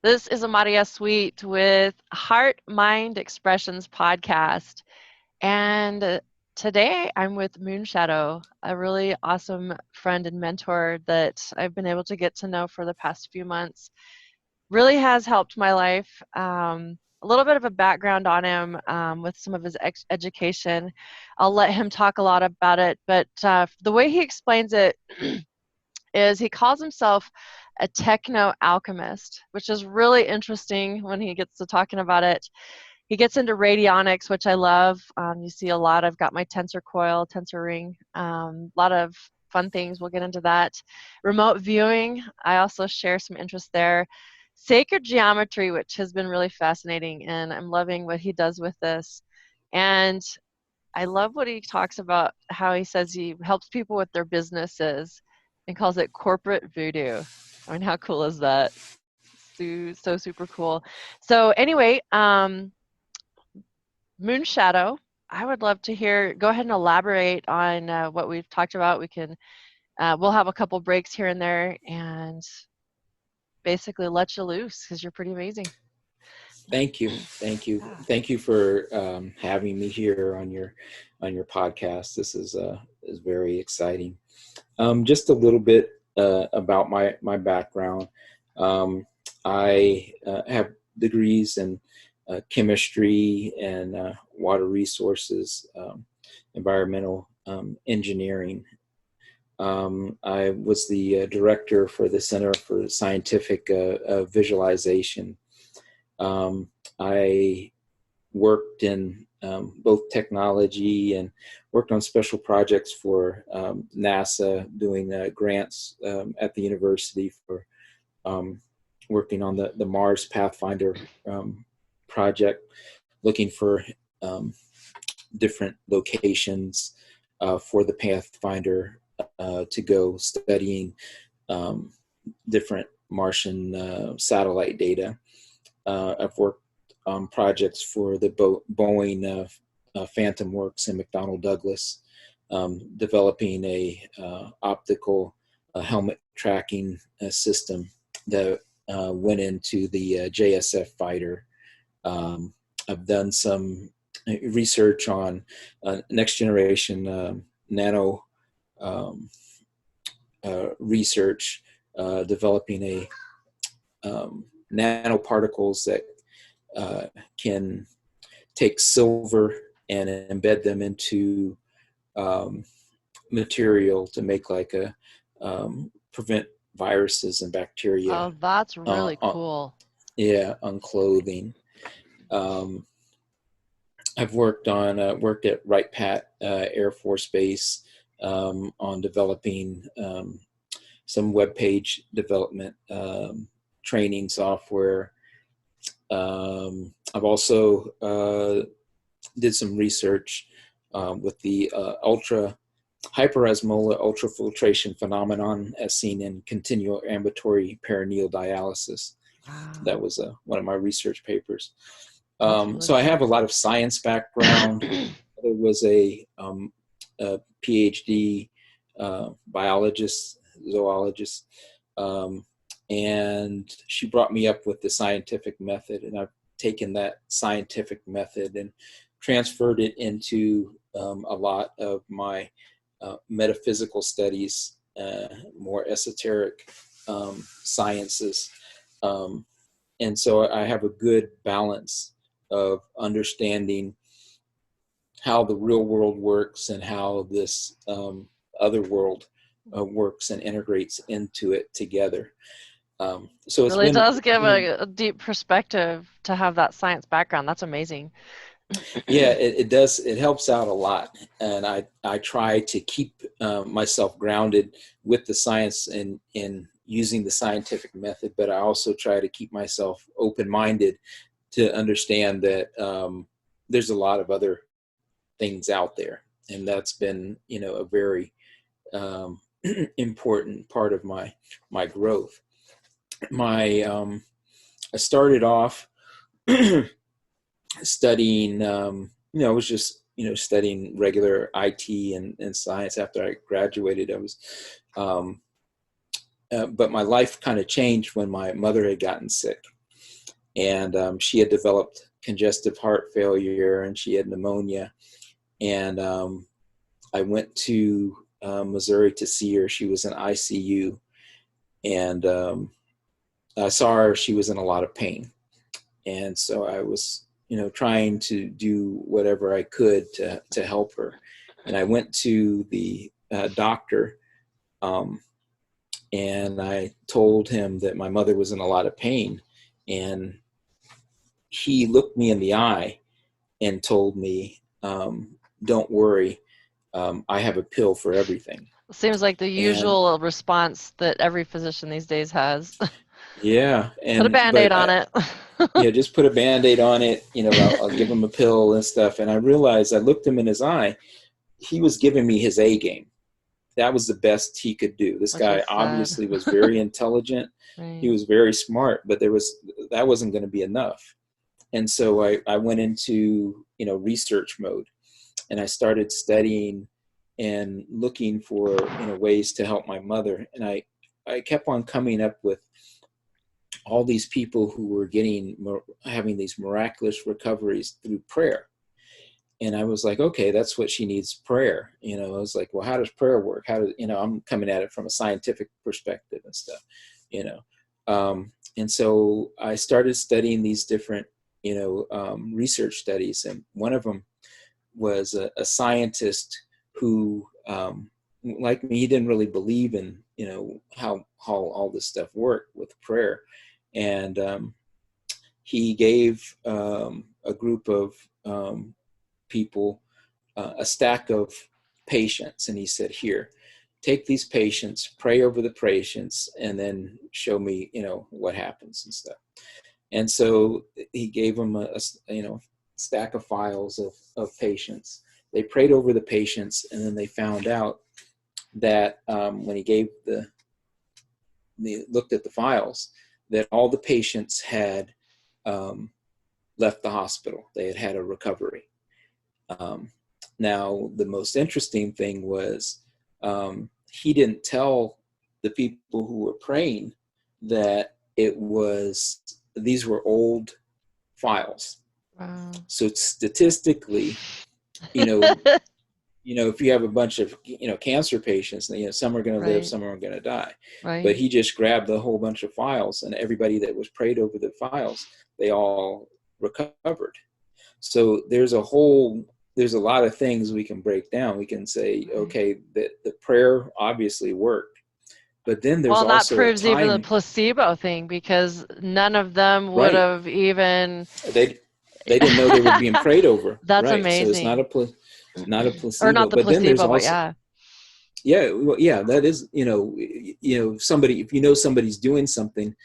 This is Amária Sweet with HeartMind Expressions podcast. And today I'm with Moonshadow, a really awesome friend and mentor that I've been able to get to know for the past few months. Really has helped my life. A little bit of a background on him with some of his education. I'll let him talk a lot about it, but the way he explains it is he calls himself a techno-alchemist, which is really interesting when he gets to talking about it. He gets into radionics, which I love. You see a lot. I've got my tensor coil, tensor ring, a lot of fun things. We'll get into that. Remote viewing, I also share some interest there. Sacred geometry, which has been really fascinating, and I'm loving what he does with this. And I love what he talks about, how he says he helps people with their businesses and calls it corporate voodoo. I mean, how cool is that? So super cool. So anyway, Moonshadow, I would love to hear, go ahead and elaborate on what we've talked about. We'll have a couple breaks here and there and basically let you loose because you're pretty amazing. Thank you. Thank you for having me here on your podcast. This is very exciting. Just a little bit about my background. I have degrees in chemistry and water resources, environmental engineering. I was the director for the Center for Scientific Visualization. I worked in both technology and worked on special projects for NASA, doing grants at the university for working on the Mars Pathfinder project, looking for different locations for the Pathfinder to go studying different Martian satellite data. I've worked on projects for the Boeing Phantom Works and McDonnell Douglas, developing a optical helmet tracking system that went into the JSF fighter. I've done some research on next generation nano research, developing a nanoparticles that can take silver and embed them into material to make like a prevent viruses and bacteria. Oh, that's really cool. On clothing. I've worked at Wright Pat Air Force Base on developing some web page development training software. I've also did some research with the hyperosmolar ultrafiltration phenomenon as seen in continual ambulatory peritoneal dialysis. Wow. That was one of my research papers. So I have a lot of science background. There was a PhD biologist, zoologist, and she brought me up with the scientific method, and I've taken that scientific method and transferred it into a lot of my metaphysical studies, more esoteric sciences. And so I have a good balance of understanding how the real world works and how this other world works and integrates into it together. So it really does give a deep perspective to have that science background. That's amazing. Yeah, it does. It helps out a lot. And I try to keep myself grounded with the science and in using the scientific method, but I also try to keep myself open-minded to understand that there's a lot of other things out there. And that's been, a very important part of my growth. I started off studying, I was just, studying regular IT and science after I graduated. I was, but my life kind of changed when my mother had gotten sick. and she had developed congestive heart failure, and she had pneumonia. And I went to Missouri to see her. She was in ICU, and I saw her. She was in a lot of pain, and so I was, trying to do whatever I could to help her. And I went to the doctor, and I told him that my mother was in a lot of pain, and he looked me in the eye and told me, "Don't worry, I have a pill for everything." Seems like the And usual response that every physician these days has. yeah, Put a Band-Aid but on it. just put a Band-Aid on it. I'll give him a pill and stuff. And I realized, I looked him in his eye. He was giving me his A game. That was the best he could do. This Which guy is sad. obviously was very intelligent. Right. He was very smart, but that wasn't going to be enough. And so I went into, research mode, and I started studying and looking for, ways to help my mother. And I kept on coming up with all these people who were having these miraculous recoveries through prayer. And I was like, okay, that's what she needs, prayer. I was like, well, how does prayer work? I'm coming at it from a scientific perspective and stuff, and so I started studying these different, research studies. And one of them was a scientist who, like me, he didn't really believe in, how all this stuff worked with prayer. And he gave a group of people a stack of patients, and he said, "Here, take these patients, pray over the patients, and then show me, what happens and stuff." And so he gave them a stack of files of patients. They prayed over the patients, and then they found out that when he looked at the files, that all the patients had left the hospital. They had had a recovery. Now, the most interesting thing was he didn't tell the people who were praying that these were old files. Wow. So statistically, if you have a bunch of, cancer patients, some are going to live, some are going to die. Right. But he just grabbed a whole bunch of files, and everybody that was prayed over the files, they all recovered. So there's a lot of things we can break down. We can say, okay, that the prayer obviously worked, but then there's also that proves a time, even the placebo thing, because none of them would have even. They didn't know they were being prayed over. That's right. amazing. So it's not a placebo, or not the but placebo, then there's but also, that is, somebody, if somebody's doing something,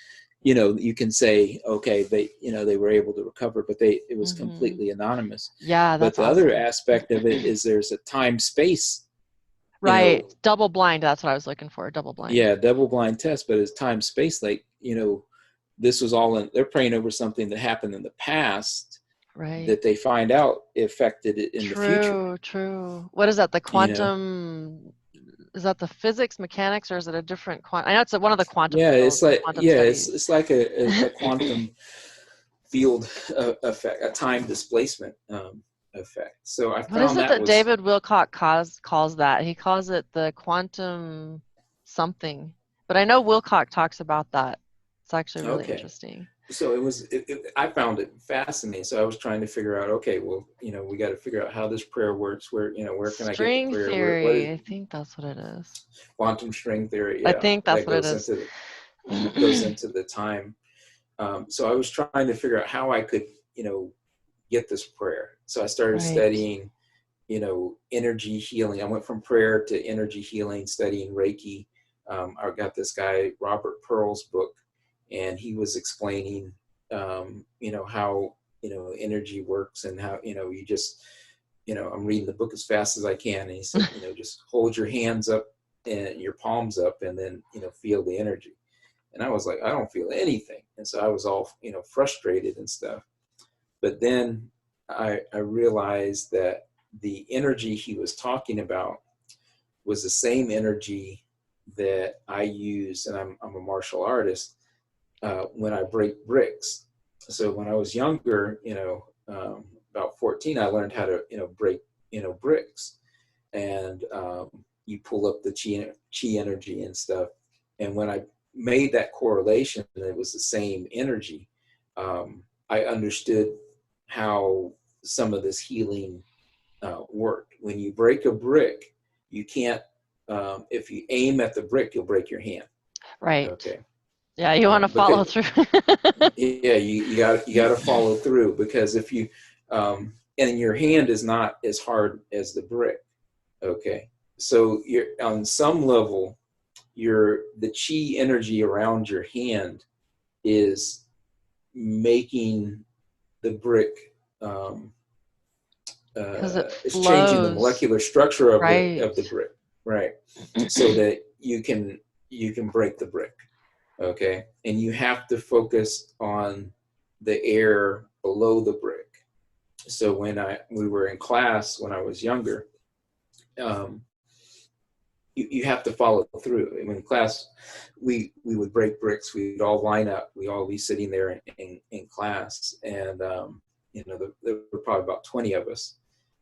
you can say, okay, they were able to recover, but it was completely anonymous. Yeah, that's But the other aspect of it is there's a time space. Right. Double blind. That's what I was looking for. Double blind. Yeah. Double blind test, but it's time space. Like, this was all they're praying over something that happened in the past. Right. That they find out affected it in the future. True. What is that? The quantum? Is that the physics, mechanics, or is it a different quantum? I know it's one of the quantum. Yeah, fields, it's like studies. it's like a quantum field effect, a time displacement effect. So I found what is it that David Wilcock calls that? He calls it the quantum something. But I know Wilcock talks about that. It's actually really interesting. So I found it fascinating. So I was trying to figure out, okay, well, we got to figure out how this prayer works. Where can I get the prayer? String theory. I think that's what it is. Quantum string theory. Yeah, I think that's what it is. Goes into the time. So I was trying to figure out how I could, get this prayer. So I started studying, energy healing. I went from prayer to energy healing, studying Reiki. I got this guy, Robert Pearl's book, and he was explaining, how, energy works, and how, you just, I'm reading the book as fast as I can. And he said, just hold your hands up and your palms up, and then, feel the energy. And I was like, I don't feel anything. And so I was all, frustrated and stuff. But then I realized that the energy he was talking about was the same energy that I use, and I'm a martial artist, when I break bricks. So when I was younger, about 14, I learned how to, break, bricks, and you pull up the chi energy and stuff. And when I made that correlation, and it was the same energy, I understood how some of this healing worked. When you break a brick, you can't, if you aim at the brick, you'll break your hand. Right. Okay. Yeah, you want to follow through. Yeah, you got to follow through, because if you, and your hand is not as hard as the brick. Okay. So you're on some level, the chi energy around your hand is making the brick, Because it it's changing the flows. molecular structure of Right. the brick, right? So that you can break the brick. Okay. And you have to focus on the air below the brick. So when we were in class when I was younger, you have to follow through. And in class, we would break bricks. We'd all line up. We'd all be sitting there in class. And, there were probably about 20 of us.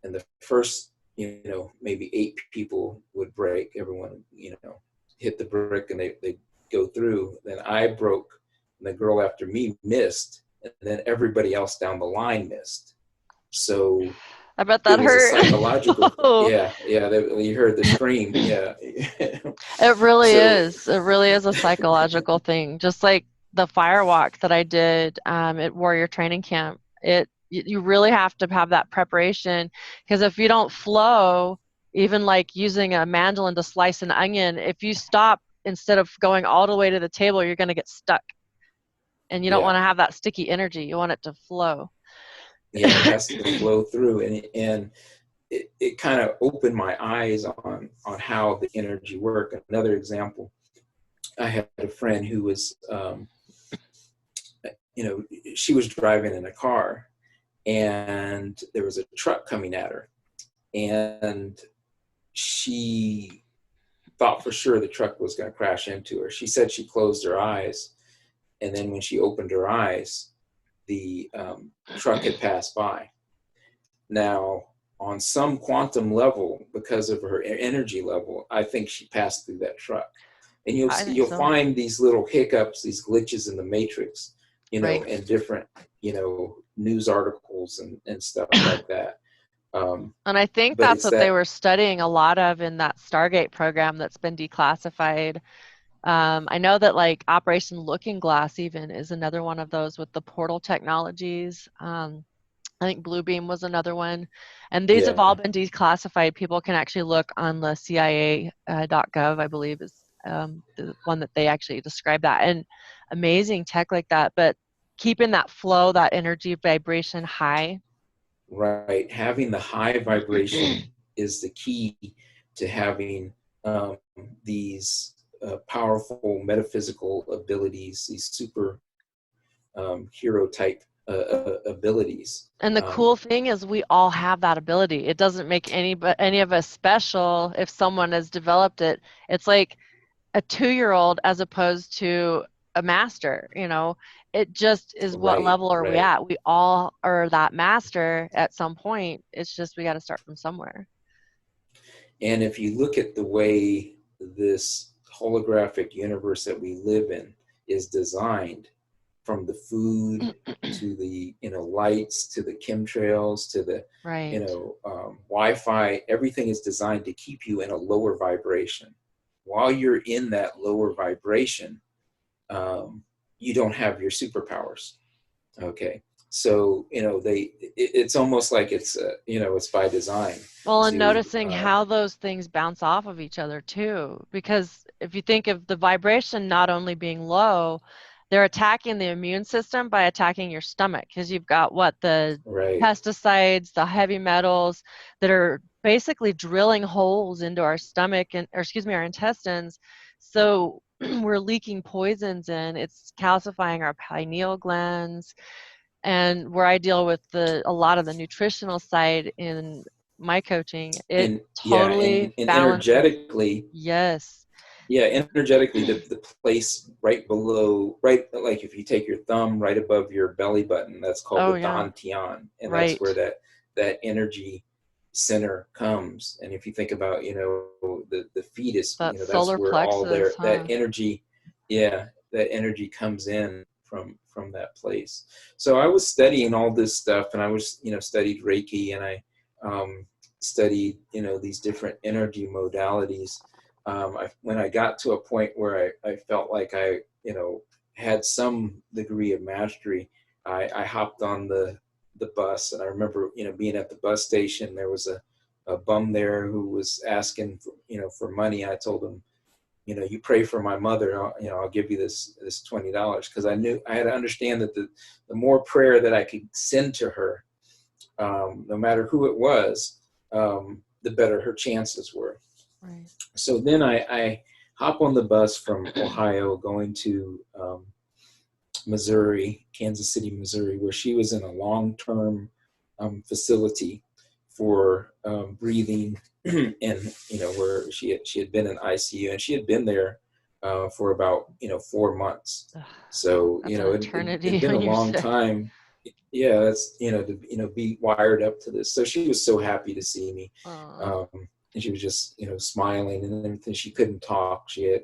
And the first, maybe 8 people would break. Everyone, hit the brick and they go through. Then I broke, and the girl after me missed. And then everybody else down the line missed. So I bet that hurt. A psychological, yeah. You heard the scream, yeah. It really is. It really is a psychological thing. Just like the fire walk that I did at Warrior Training Camp. You really have to have that preparation, because if you don't flow, even like using a mandolin to slice an onion, if you stop instead of going all the way to the table, you're going to get stuck. And you don't want to have that sticky energy. You want it to flow. Yeah, it has to flow through, and it kind of opened my eyes on how the energy worked. Another example, I had a friend who was, she was driving in a car, and there was a truck coming at her, and she thought for sure the truck was going to crash into her. She said she closed her eyes, and then when she opened her eyes, the truck had passed by. Now, on some quantum level, because of her energy level, I think she passed through that truck. And you'll find these little hiccups, these glitches in the matrix, right. in different, news articles and stuff like that. And I think that's what they were studying a lot of in that Stargate program that's been declassified. I know that like Operation Looking Glass even is another one of those with the portal technologies. I think Bluebeam was another one. And these have all been declassified. People can actually look on the CIA.gov, I believe, is the one that they actually describe that. And amazing tech like that. But keeping that flow, that energy vibration high. Right. Having the high vibration is the key to having these powerful metaphysical abilities, these super hero type abilities. And the cool thing is we all have that ability. It doesn't make any of us special if someone has developed it. It's like a 2-year-old as opposed to a master, It just is what level are we at? We all are that master at some point. It's just we got to start from somewhere. And if you look at the way this holographic universe that we live in is designed, from the food to the lights to the chemtrails to the Wi-Fi, everything is designed to keep you in a lower vibration. While you're in that lower vibration, you don't have your superpowers. Okay, so it's almost like it's it's by design. Well, and noticing how those things bounce off of each other too, because if you think of the vibration not only being low, they're attacking the immune system by attacking your stomach, because you've got the pesticides, the heavy metals that are basically drilling holes into our stomach our intestines. So we're leaking poisons in. It's calcifying our pineal glands. And where I deal with a lot of the nutritional side in my coaching, it totally and energetically, yes. Yeah, energetically, the place right below, right, like if you take your thumb right above your belly button, that's called Oh the yeah. dantian, and that's where Right. that energy center comes. And if you think about, the fetus, That that's solar where all plexus, that huh? energy, yeah, that energy comes in from that place. So I was studying all this stuff, and I was, studied Reiki, and I studied, these different energy modalities. When I got to a point where I felt like I, had some degree of mastery, I hopped on the bus, and I remember, being at the bus station. There was a bum there who was asking for, for money. I told him, you pray for my mother. I'll give you this $20, because I knew I had to understand that the more prayer that I could send to her, no matter who it was, the better her chances were. Right. So then I hop on the bus from Ohio going to Missouri, Kansas City, Missouri, where she was in a long-term facility for breathing, and where she had been in ICU, and she had been there for about 4 months. Ugh, So that's an it'd eternity been a when you're long sick. time. Yeah, that's to be wired up to this. So she was so happy to see me, Oh, um, and she was just smiling and everything. She couldn't talk. She had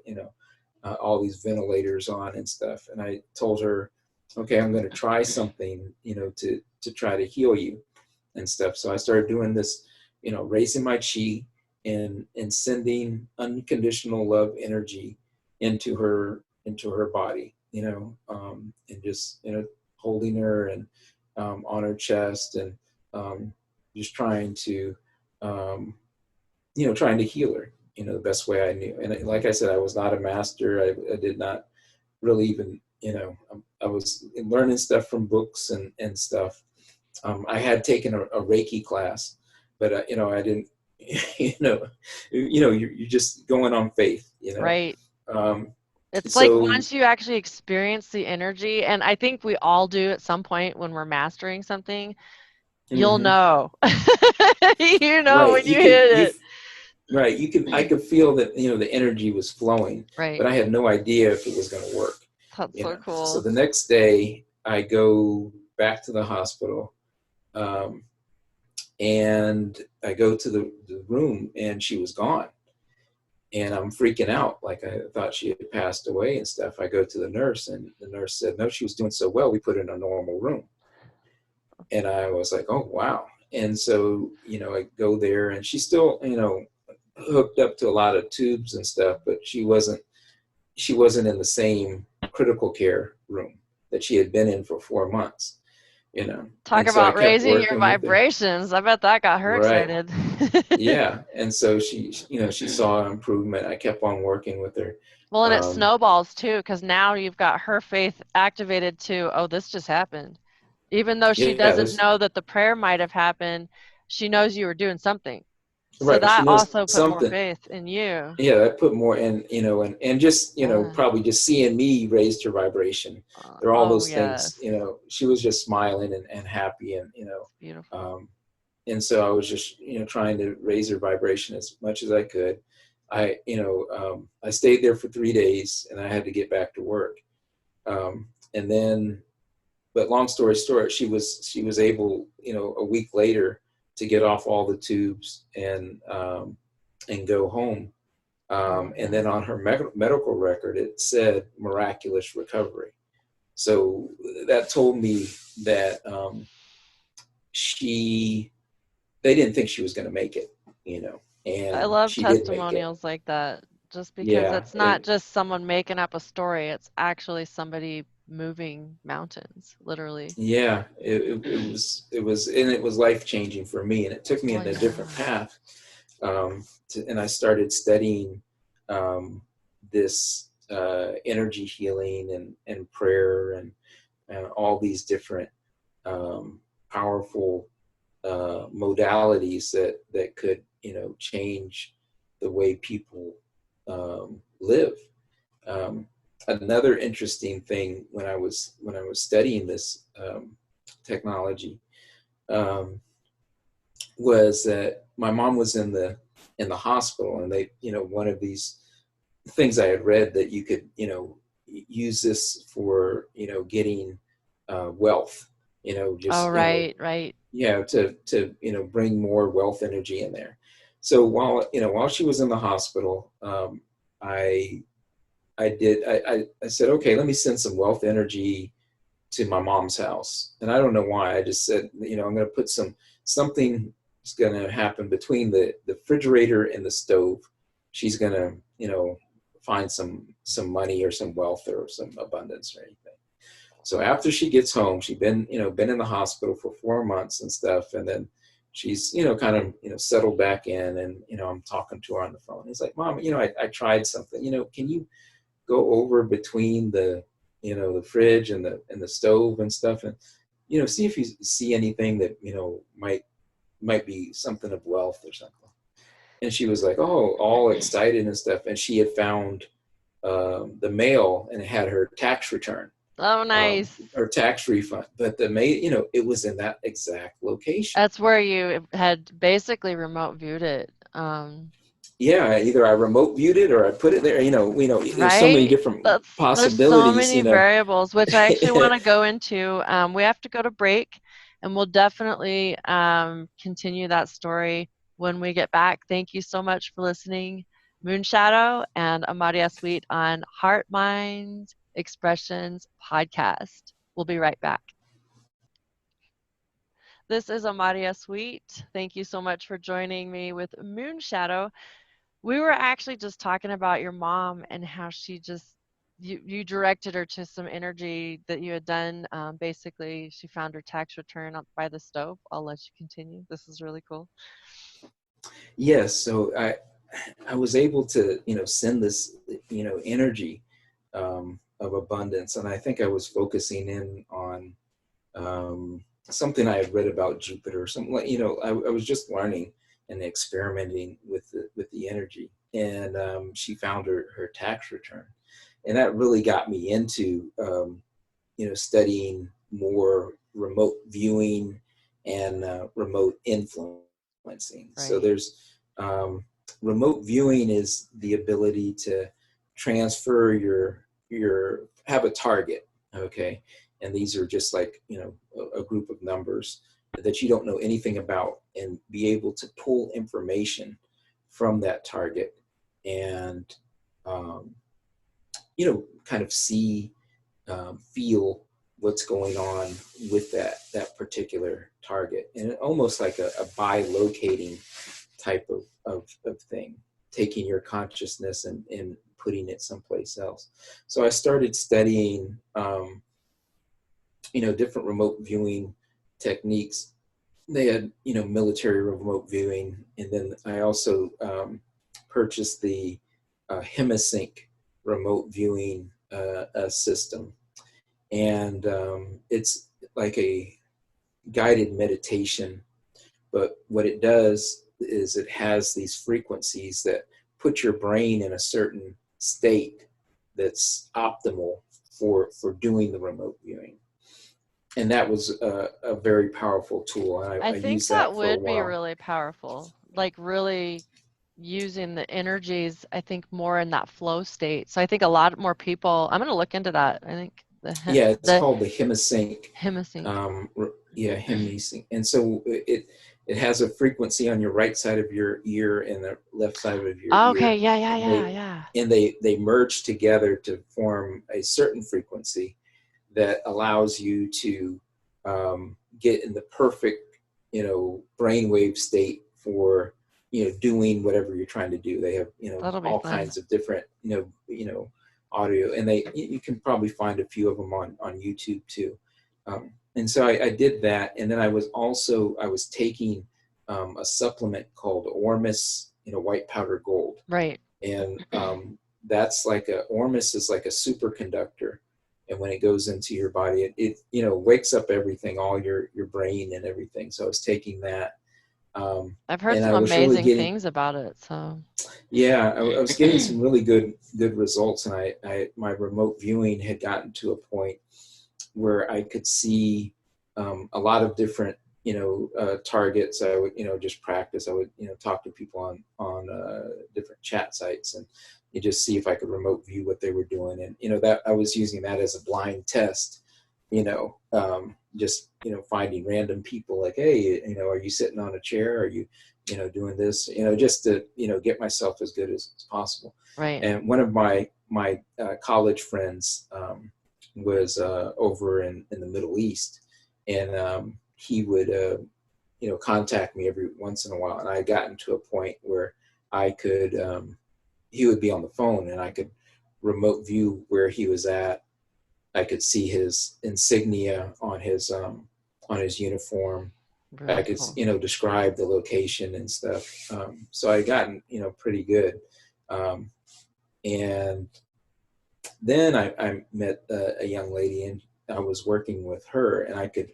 all these ventilators on and stuff. And I told her, okay, I'm going to try something, to try to heal you and stuff. So I started doing this, raising my chi and sending unconditional love energy into her body, and just holding her and on her chest, and just trying to heal her, the best way I knew. And like I said, I was not a master. I did not really even, I was learning stuff from books and stuff. I had taken a Reiki class, but I didn't, you're just going on faith. right. Um, It's like so, once you actually experience the energy, and I think we all do at some point when we're mastering something, you'll mhm, know. You know right, when you hit it. right, I could feel that, the energy was flowing, Right. but I had no idea if it was going to work. That's so So cool. the next day I go back to the hospital, um, and I go to the room, and she was gone, and I'm freaking out. Like, I thought she had passed away and stuff. I go to the nurse, and the nurse said, no, she was doing so well, we put her in a normal room. And I was like, oh, wow. And so, I go there, and she's still, hooked up to a lot of tubes and stuff, but she wasn't in the same critical care room that she had been in for 4 months. Talk And so I about kept raising your working with her. vibrations. I bet that got her Right. excited. Yeah. And so she saw improvement. I kept on working with her. Well, and it Um, snowballs too, because now you've got her faith activated too. Oh, this just happened. Even though she yeah, doesn't there's know that the prayer might have happened, she knows you were doing something. So right. She that knows also put more something. faith in you. Yeah, that put more in, and just, Yeah. probably just seeing me raised her vibration. There are all Oh, those things, yes. she was just smiling and happy, and, It's beautiful. um, and so I was just, trying to raise her vibration as much as I could. I stayed there for 3 days, and I had to get back to work. And then, but long story short, she was able, a week later, to get off all the tubes and go home. Oh, And then yeah. on her medical record, it said miraculous recovery. So that told me that she they didn't think she was going to make it, I and love she did make it. testimonials like that just because Yeah, it's not just someone making up a story, it's actually somebody moving mountains, literally. and it was life changing for me, and it took me Well, in a different yeah. path. And I started studying this energy healing and prayer and all these different powerful modalities that could change the way people live. Um, Another interesting thing when I was studying this technology, um, was that my mom was in the hospital, and they one of these things I had read that you could, use this for, getting wealth, Oh, just, right. to bring more wealth energy in there. So while she was in the hospital, I I said, okay, let me send some wealth energy to my mom's house. And I don't know why. I just said, I'm going to put something is going to happen between the refrigerator and the stove. She's going to, find some money or some wealth or some abundance or anything. So after she gets home, she'd been in the hospital for 4 months and stuff. And then she's, kind of, settled back in, and, I'm talking to her on the phone. He's like, Mom, I tried something, can you go over between the the fridge and the stove and stuff, and see if you see anything that might be something of wealth or something. And she was like, oh, all excited and stuff, and she had found the mail, and it had her tax return, Oh, nice. her tax refund, but the mail, it was in that exact location. That's where you had basically remote viewed it. Yeah, either I remote viewed it or I put it there. There's so many Right? different There's so possibilities. many variables, which I actually want to go into. We have to go to break, and we'll definitely continue that story when we get back. Thank you so much for listening, Moonshadow and Amária Sweet on HeartMind Expressions podcast. We'll be right back. This is Amária Sweet. Thank you so much for joining me with Moonshadow. We were actually just talking about your mom and how she just you directed her to some energy that you had done. Basically, she found her tax return up by the stove. I'll let you continue. This is really cool. Yes, so I was able to send this energy of abundance, and I think I was focusing in on something I had read about Jupiter. Something like I was just learning and experimenting with the energy, and she found her tax return, and that really got me into studying more remote viewing and remote influencing. Right. So there's remote viewing is the ability to transfer your have a target, okay, and these are just like a group of numbers that you don't know anything about, and be able to pull information from that target and kind of see, feel what's going on with that particular target, and almost like a bi-locating type of thing, taking your consciousness and putting it someplace else. So I started studying different remote viewing techniques. They had military remote viewing, and then I also purchased the HemisSync remote viewing system, and it's like a guided meditation, but what it does is it has these frequencies that put your brain in a certain state that's optimal for doing the remote viewing. And that was a very powerful tool. And I I think used that that for a would be while. really powerful, like really using the energies, I think, more in that flow state. So I think a lot more people, I'm going to look into that. I think Yeah, it's the called the HemisSync. HemisSync. HemisSync. And so it has a frequency on your right side of your ear and the left side of your Okay, ear. yeah. And they merge together to form a certain frequency that allows you to get in the perfect, brainwave state for, doing whatever you're trying to do. They have, That'll be all fun. kinds of different, audio, and you can probably find a few of them on YouTube too. And so I did that, and then I was taking a supplement called Ormus, white powder gold. Right. And that's like Ormus is like a superconductor, and when it goes into your body, it wakes up everything, all your brain and everything. So I was taking that. I've heard and some I was really amazing getting, things about it. So yeah, I was getting some really good results, and my remote viewing had gotten to a point where I could see a lot of different targets. I would, just practice. I would, talk to people on different chat sites, and you just see if I could remote view what they were doing. And, that I was using that as a blind test, just, finding random people like, hey, are you sitting on a chair? Are you, doing this, just to, get myself as good as possible. Right. And one of my college friends was over in the Middle East, and he would, contact me every once in a while. And I had gotten to a point where I could, he would be on the phone and I could remote view where he was at. I could see his insignia on his uniform. Really I could, cool. describe the location and stuff. So I gotten, pretty good. And then I met a young lady, and I was working with her, and I could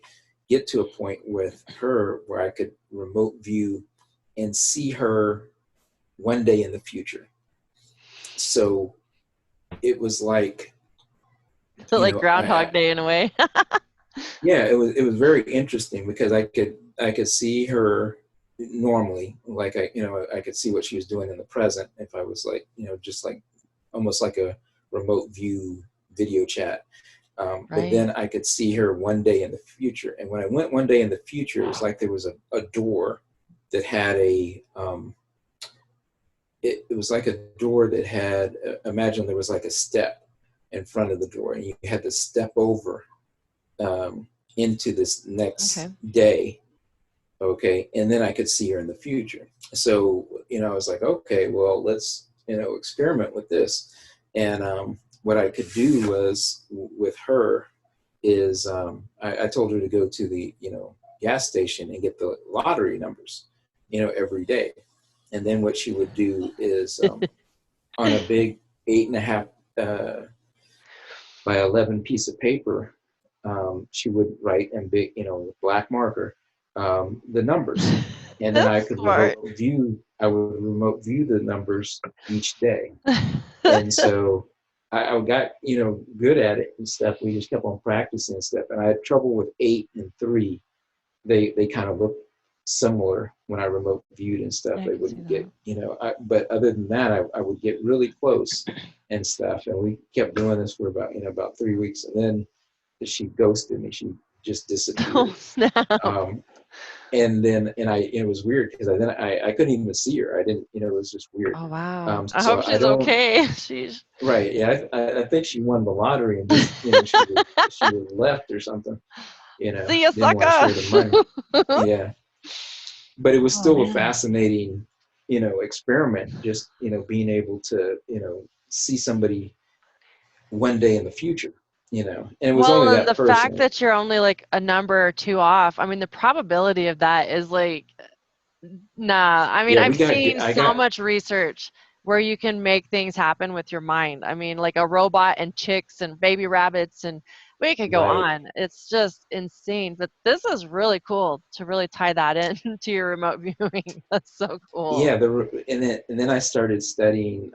get to a point with her where I could remote view and see her one day in the future. So it was like, So like Groundhog Day in a way. yeah, it was very interesting because I could see her normally, like I could see what she was doing in the present if I was like, just like almost like a remote view video chat. Right. But then I could see her one day in the future. And when I went one day in the future, it was like there was a door that had it was like a door that had, imagine there was like a step in front of the door, and you had to step over into this next day. Okay. And then I could see her in the future. So, I was like, okay, well, let's, experiment with this. And what I could do was with her is I told her to go to the, gas station and get the lottery numbers, every day. And then what she would do is on a big 8.5 by 11 piece of paper, she would write in big, with black marker, the numbers. And then I could remote view the numbers each day. And so I got, good at it and stuff. We just kept on practicing and stuff. And I had trouble with 8 and 3. They kind of looked similar when I remote viewed and stuff. They wouldn't get, but other than that, I would get really close and stuff. And we kept doing this for about 3 weeks. And then she ghosted me. She just disappeared. Oh, snap. And it was weird because I couldn't even see her. I didn't, it was just weird. Oh, wow. So I hope she's okay. She's right. Yeah. I think she won the lottery and just, she was left or something, see you, didn't want to share the money. Yeah. But it was still a fascinating, experiment, just, being able to, see somebody one day in the future. And it was only that person. The fact that you're only like a number or 2 off, I mean, the probability of that is like, nah. I mean, I've seen so much research where you can make things happen with your mind. I mean, like a robot and chicks and baby rabbits, and we could go on. It's just insane. But this is really cool to really tie that in to your remote viewing. That's so cool. Yeah, and then I started studying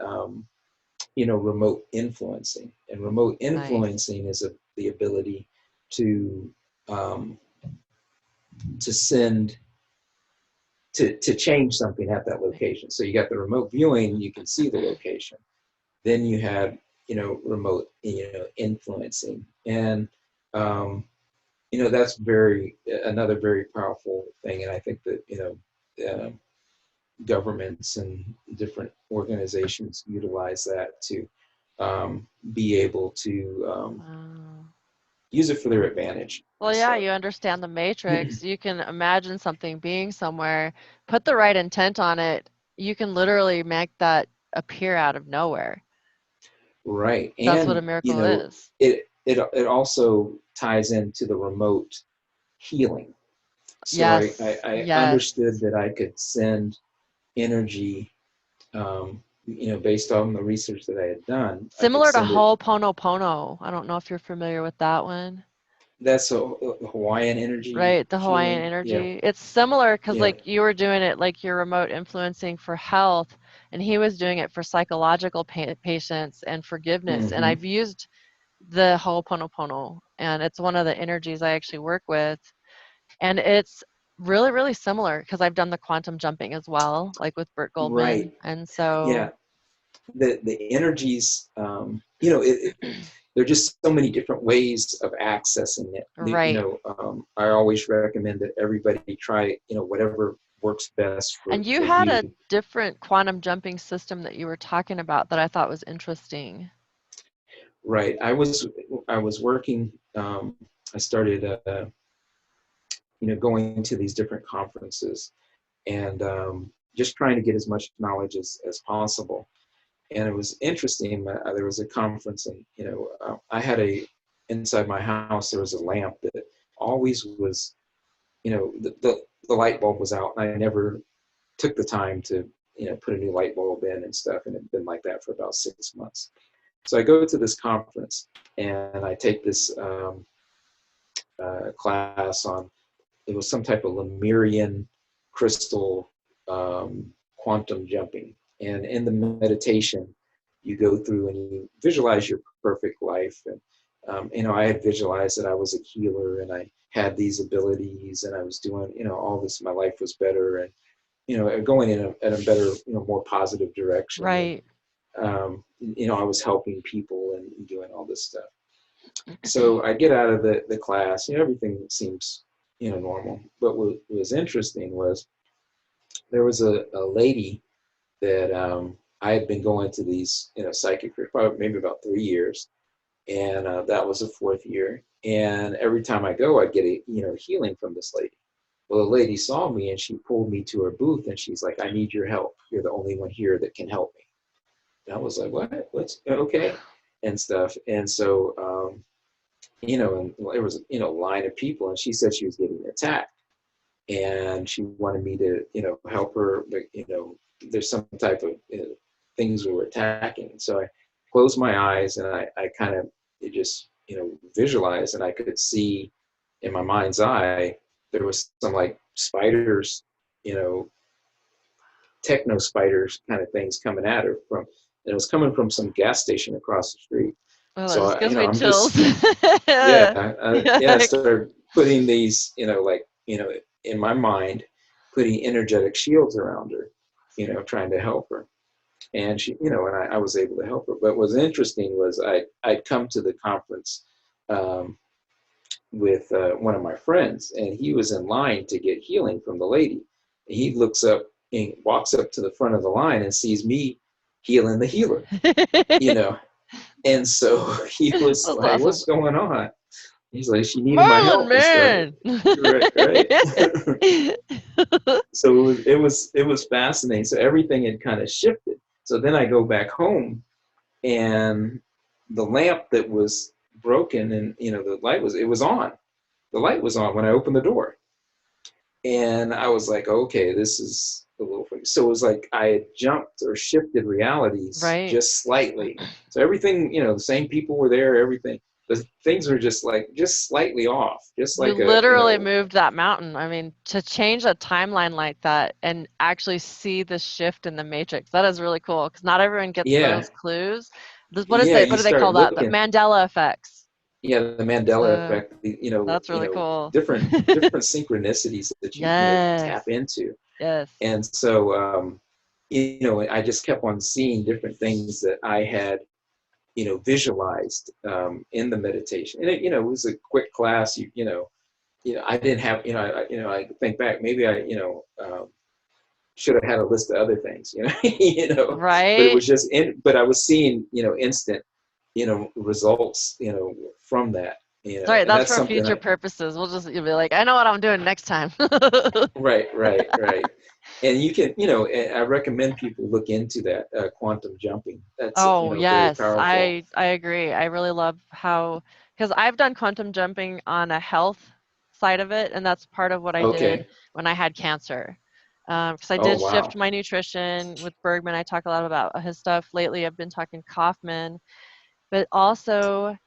remote influencing. And remote influencing is the ability to send, to change something at that location. So you got the remote viewing, you can see the location. Then you have, remote, influencing. And, that's another very powerful thing. And I think that, governments and different organizations utilize that to be able to use it for their advantage. Well, yeah, you understand the matrix. You can imagine something being somewhere, put the right intent on it. You can literally make that appear out of nowhere. Right. That's and, what a miracle is. It also ties into the remote healing. So yes. I understood that I could send energy, based on the research that I had done. Similar to Ho'oponopono. I don't know if you're familiar with that one. That's a Hawaiian energy. Right, the Hawaiian energy. Yeah. It's similar because like you were doing it like your remote influencing for health, and he was doing it for psychological patients and forgiveness. And I've used the Ho'oponopono, and it's one of the energies I actually work with. And it's really, really similar because I've done the quantum jumping as well, like with Burt Goldman. Right. And so, Yeah. The energies, there are just so many different ways of accessing it. right. I always recommend that everybody try, whatever works best And you for had you. a different quantum jumping system that you were talking about that I thought was interesting. Right. I was working. I started, going to these different conferences and just trying to get as much knowledge as possible. And it was interesting. There was a conference, and I had inside my house there was a lamp that always was, the light bulb was out, and I never took the time to put a new light bulb in and stuff, and it had been like that for about 6 months. So I go to this conference and I take this class on, it was some type of Lemurian crystal quantum jumping. And in the meditation, you go through and you visualize your perfect life. And, I had visualized that I was a healer and I had these abilities and I was doing, all this, my life was better and, going in a better, more positive direction. Right. And, I was helping people and doing all this stuff. So I get out of the class, everything seems, normal. But what was interesting was there was a lady that I had been going to these, psychic, probably maybe about 3 years. And that was the 4th year. And every time I go, I'd get a, healing from this lady. Well, the lady saw me and she pulled me to her booth and she's like, I need your help. You're the only one here that can help me. And I was like, what? What's okay? And stuff. And so, and there was, a line of people and she said she was getting attacked. And she wanted me to, help her, but, there's some type of things we were attacking. So I closed my eyes and I kind of just, visualized, and I could see in my mind's eye, there was some like spiders, techno spiders kind of things coming at her and it was coming from some gas station across the street. Oh, that So, just gives me I'm chills. just, I started putting these, in my mind, putting energetic shields around her, trying to help her. And she, and I was able to help her. But what was interesting was I'd come to the conference with one of my friends, and he was in line to get healing from the lady. And he looks up and walks up to the front of the line and sees me healing the healer, And so he was That's like, awesome. what's going on? He's like, she needed my Merlin, help and stuff. Right. So it was fascinating. So everything had kind of shifted. So then I go back home and the lamp that was broken and the light was on. The light was on when I opened the door. And I was like, okay, this is a little funny. So it was like I had jumped or shifted realities Right. just slightly. So everything, the same people were there, everything. The things were just slightly off. Just like You literally moved that mountain. I mean, to change a timeline like that and actually see the shift in the matrix, that is really cool because not everyone gets those clues. What do you they call that? The looking, Mandela effects. Yeah, the Mandela effect. That's really cool. Different synchronicities that you tap into. Yes. And so I just kept on seeing different things that I had visualized in the meditation. And it was a quick class. I didn't have I think back, maybe I should have had a list of other things, Right. But it was just but I was seeing instant results from that. Right, that's for future purposes. You'll be like, I know what I'm doing next time. Right. And you can, I recommend people look into that quantum jumping. That's yes, very powerful. I agree. I really love because I've done quantum jumping on a health side of it, and that's part of what I did when I had cancer. Because I did shift my nutrition with Bergman. I talk a lot about his stuff lately. I've been talking Kaufman, but also,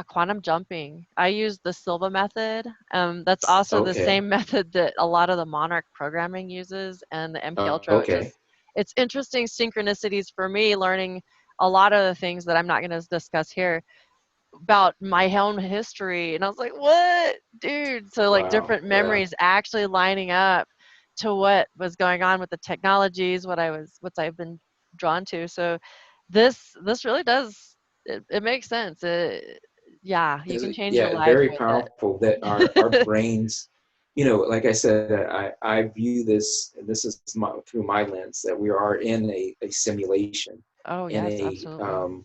quantum jumping. I use the Silva method. That's also the same method that a lot of the Monarch programming uses and the MP Ultra. It's interesting synchronicities for me, learning a lot of the things that I'm not going to discuss here about my own history. And I was like, what? Dude, weird. So like Wow. different Yeah. memories actually lining up to what was going on with the technologies, what I've been drawn to. So this really does, it makes sense. Yeah, you can change your Yeah, life very with powerful that our it. brains, like I said, I view this, and this is through my lens, that we are in a simulation, Oh in yes, absolutely.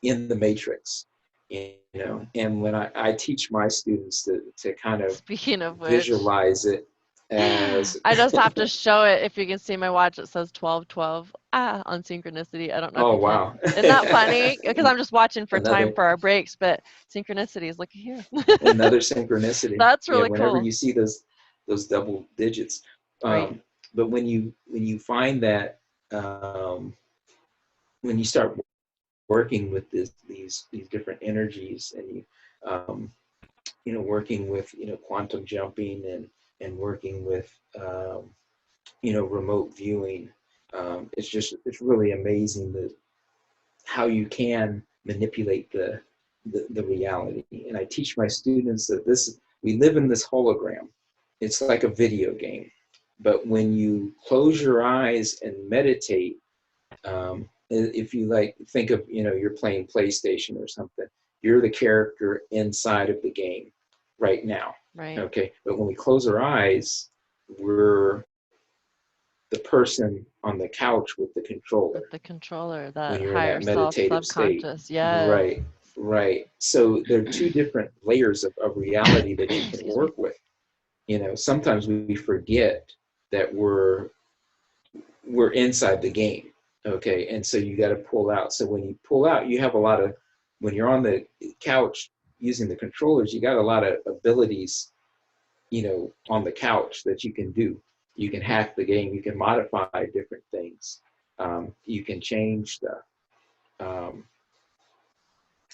in the matrix, and when I teach my students to kind of Speaking of which, visualize it as I just have to show it. If you can see my watch, it says 12:12 on synchronicity. I don't know if oh you can. wow. Isn't that funny? Because I'm just watching for time another for our breaks, but synchronicities, look here. another synchronicity. That's Yeah, really whenever cool. you see those double digits. Right. But when you find that, when you start working with these different energies, and um, working with quantum jumping, and working with remote viewing, it's really amazing that how you can manipulate the reality. And I teach my students that we live in this hologram. It's like a video game. But when you close your eyes and meditate, if you think of, you're playing PlayStation or something, you're the character inside of the game right now. Right. Okay. But when we close our eyes, we're the person on the couch with the controller With the controller, when that you're in higher that self, meditative state. subconscious. Yes. Right, right. So there are two different layers of reality that you can Excuse me. work with. Sometimes we forget that we're inside the game. Okay, and so you got to pull out. So when you pull out, you have a lot of, when you're on the couch using the controllers, you got a lot of abilities, on the couch that you can do. You can hack the game. You can modify different things. You can change stuff. Um,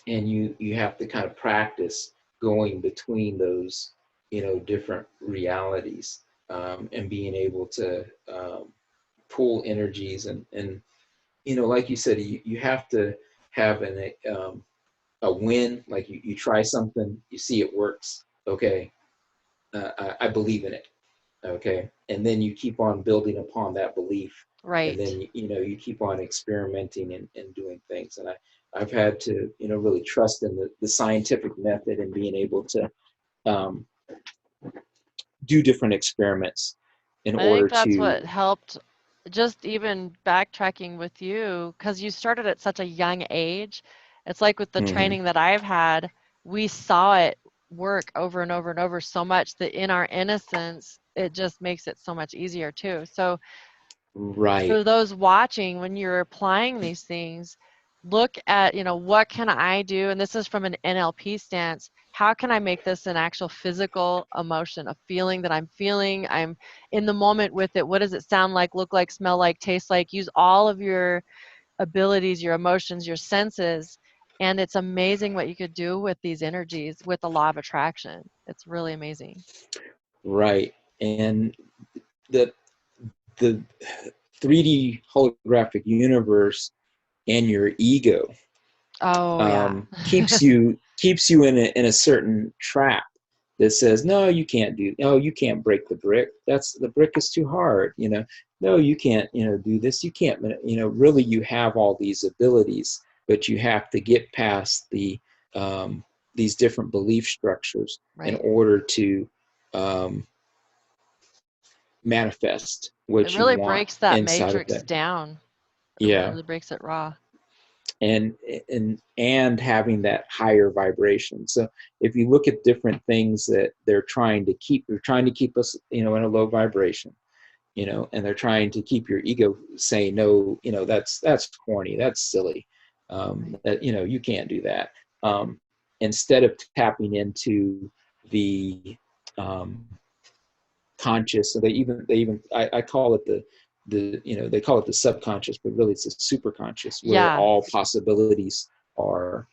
and you have to kind of practice going between those different realities, and being able to pull energies, and like you said, you have to have a win. Like you try something, you see it works, okay, I believe in it, okay, and then you keep on building upon that belief, and Right. then you keep on experimenting, and doing things. And I've had to really trust in the scientific method, and being able to um, do different experiments in I think order that's what to helped, just even backtracking with you, because you started at such a young age. It's like with the Mhm. training that I've had, we saw it work over and over and over so much that in our innocence, it just makes it so much easier too. So Right. for those watching, when you're applying these things, look at, what can I do? And this is from an NLP stance. How can I make this an actual physical emotion, a feeling that I'm feeling? I'm in the moment with it. What does it sound like, look like, smell like, taste like? Use all of your abilities, your emotions, your senses. And it's amazing what you could do with these energies with the law of attraction. It's really amazing. Right. And the the 3D holographic universe and your ego Oh, yeah. keeps you in a certain trap that says, no, you can't you can't break the brick. The brick is too hard. No, you can't do this. You can't. Really, you have all these abilities, but you have to get past um, these different belief structures in Right. order to um, manifest It what you really want breaks that inside of matrix that. down. It Yeah. really breaks it raw. and and having that higher vibration. So if you look at different things that they're trying to keep us, in a low vibration, and they're trying to keep your ego saying, no, that's corny, that's silly, Right. that you can't do that. Instead of tapping into the conscious, so I call it they call it the subconscious, but really it's the super conscious, where Yeah, all possibilities are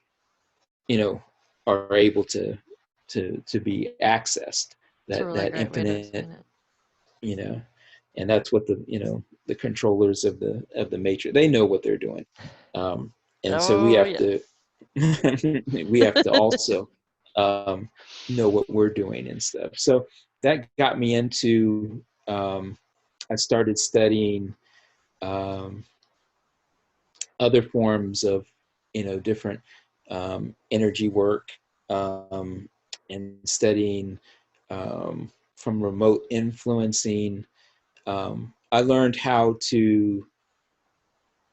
you know are able to be accessed, it's a that really that great way to infinite, explain it. you know and that's what the controllers of the matrix, they know what they're doing. And so we Oh, have to yes. we have to also know what we're doing and stuff. So that got me into, I started studying other forms of, different energy work, and studying from remote influencing. I learned how to,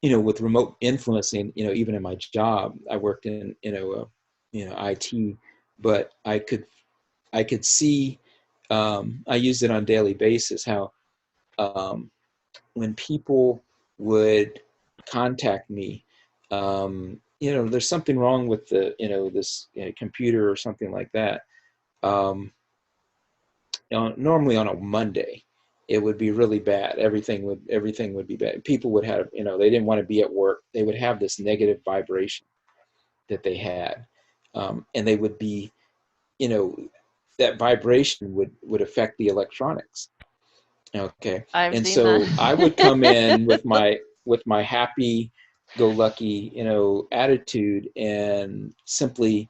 with remote influencing, even in my job, I worked in, IT, but I could see, I used it on a daily basis, how um, when people would contact me, there's something wrong with the, this computer or something like that. Um, Normally on a Monday, it would be really bad. Everything would be bad. People would have, they didn't want to be at work. They would have this negative vibration that they had, and they would be, you know, that vibration would affect the electronics. Okay, I've and seen that. so I would come in with my happy go lucky, attitude, and simply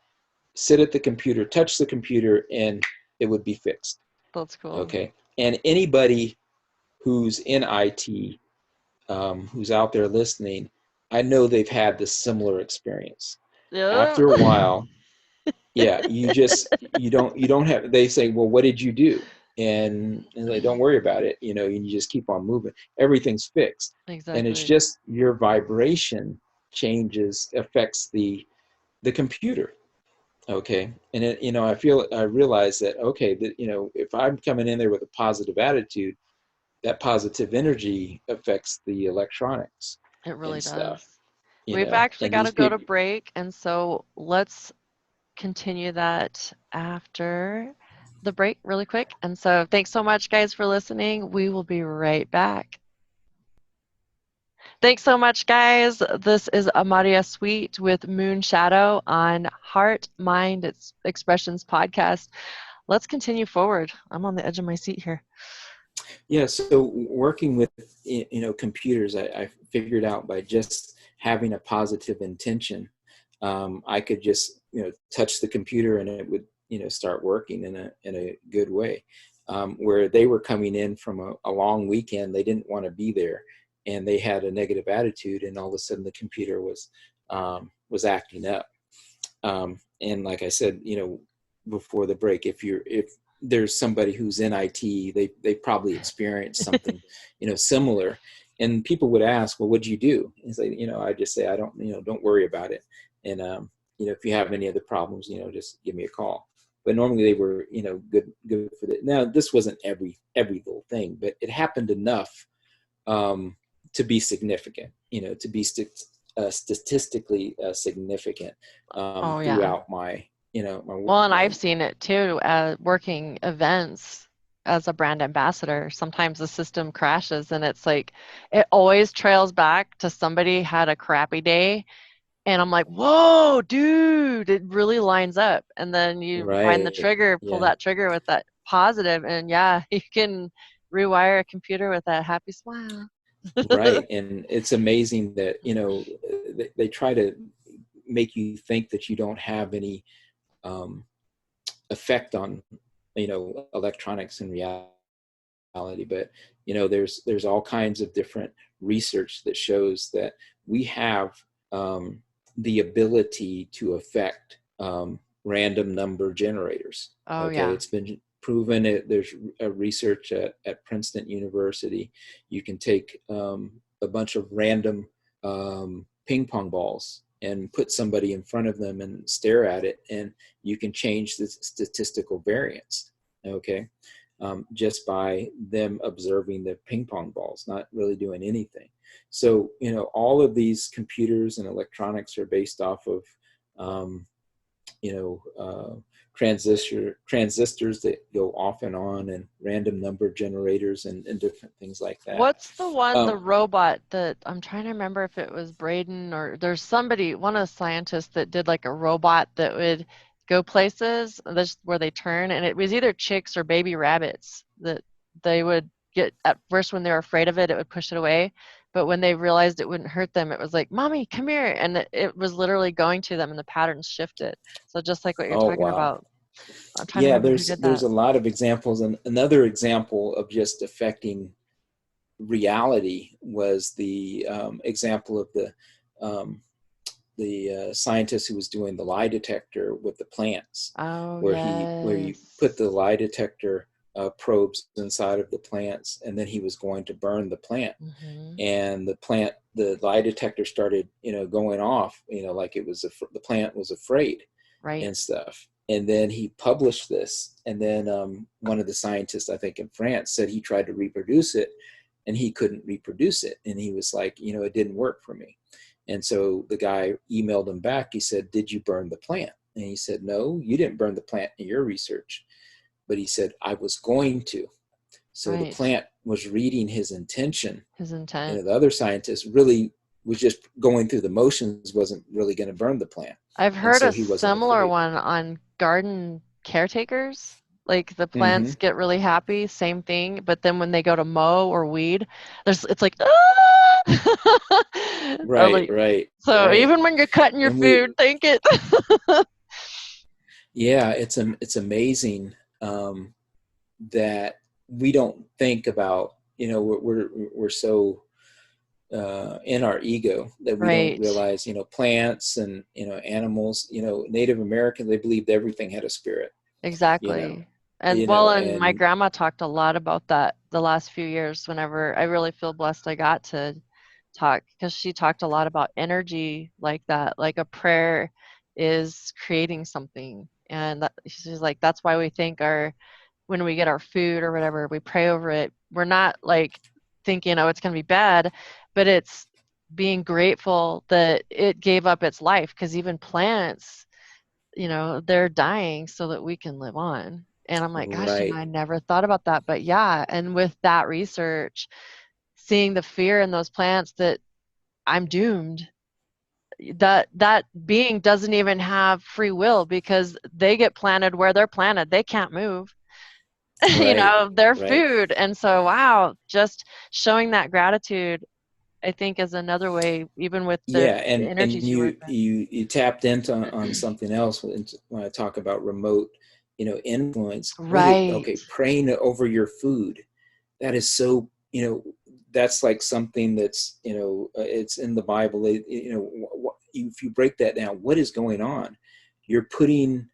sit at the computer, touch the computer, and it would be fixed. That's cool. Okay, and anybody who's in IT, who's out there listening, I know they've had this similar experience. Yeah. After a while, yeah, you don't have, they say, well, what did you do? And they don't worry about it, you just keep on moving. Everything's fixed. And it's Exactly. just your vibration changes, affects the computer. Okay. And I realize that, okay, that, if I'm coming in there with a positive attitude, that positive energy affects the electronics It really and stuff, does. We've actually and got these to go to people. break, and so let's continue that after the break really quick. And so thanks so much, guys, for listening. We will be right back. Thanks so much, guys. This is Amária Sweet with Moonshadow on Heart Mind Expressions podcast. Let's continue forward. I'm on the edge of my seat here. Yeah, so working with computers, I figured out by just having a positive intention, I could just touch the computer and it would start working in a good way. Where they were coming in from a long weekend, they didn't want to be there, and they had a negative attitude, and all of a sudden the computer was acting up. And like I said, before the break, if there's somebody who's in IT, they probably experienced something, similar. And people would ask, well, what'd you do? And say, I just say, I don't worry about it. And, if you have any other problems, just give me a call. But normally they were, good for that. Now, this wasn't every little thing, but it happened enough, to be significant, to be statistically significant, Oh, yeah. throughout my, Well, and I've seen it too, working events as a brand ambassador. Sometimes the system crashes and it's like, it always trails back to somebody had a crappy day. And I'm like, whoa, dude, it really lines up. And then you find the right, trigger, pull yeah, that trigger with that positive, and yeah, you can rewire a computer with that happy smile. right. And it's amazing that, they try to make you think that you don't have any um, effect on, electronics in reality. But there's all kinds of different research that shows that we have, the ability to affect, random number generators. Oh, Okay, yeah. it's been proven. There's a research at Princeton University. You can take, a bunch of random, ping pong balls and put somebody in front of them and stare at it, and you can change the statistical variance. Okay, just by them observing the ping pong balls, not really doing anything. So, all of these computers and electronics are based off of, um, you know, uh, transistors that go off and on, and random number generators, and different things like that. What's the one, the Um, robot that I'm trying to remember if it was Braden or there's somebody, one of the scientists that did like a robot that would go places, that's where they turn, and it was either chicks or baby rabbits that they would get, at first when they were afraid of it, it would push it away. But when they realized it wouldn't hurt them, it was like, Mommy, come here. And it was literally going to them and the patterns shifted. So just like what you're Oh, talking wow. about. I'm trying to Yeah, remember who did there's that. a lot of examples. And another example of just affecting reality was the example of the scientist who was doing the lie detector with the plants, Oh, where he put yes. the lie detector probes inside of the plants, and then he was going to burn the plant, Mm-hmm. and the lie detector started, going off, like it was the plant was afraid Right. and stuff. And then he published this, and then one of the scientists, I think in France, said he tried to reproduce it, and he couldn't reproduce it, and he was like, it didn't work for me. And so the guy emailed him back. He said, "Did you burn the plant?" And he said, "No, you didn't burn the plant in your research." But he said, "I was going to." So the Right. plant was reading his intention. His intent. The other scientist really was just going through the motions, wasn't really going to burn the plant. I've And heard so a he wasn't similar afraid. one on garden caretakers. Like the Mm-hmm. plants get really happy, same thing, but then when they go to mow or weed, it's like, ah! Or Right, like, right, so right. even when you're cutting your And we, food, think it. yeah, it's amazing that we don't think about, we're so in our ego that we don't Right. realize, plants and, animals, Native American, they believed everything had a spirit, you know, Exactly. And my and grandma talked a lot about that the last few years whenever I really feel blessed I got to talk, because she talked a lot about energy like that, like a prayer is creating something. And she's like, that's why we think when we get our food or whatever, we pray over it. We're not like thinking, oh, it's going to be bad, but it's being grateful that it gave up its life, because even plants, they're dying so that we can live on. And I'm like, gosh, right. I never thought about that. But yeah, and with that research, seeing the fear in those plants that I'm doomed, that being doesn't even have free will because they get planted where they're planted. They can't move. Right, Their right. food. And so, wow, just showing that gratitude, I think, is another way, even with the Yeah, and energies you work you tapped into on with. something else when I talk about remote, influence. Right, Okay, praying over your food. That is so, that's like something that's, it's in the Bible. If you break that down, what is going on? You're putting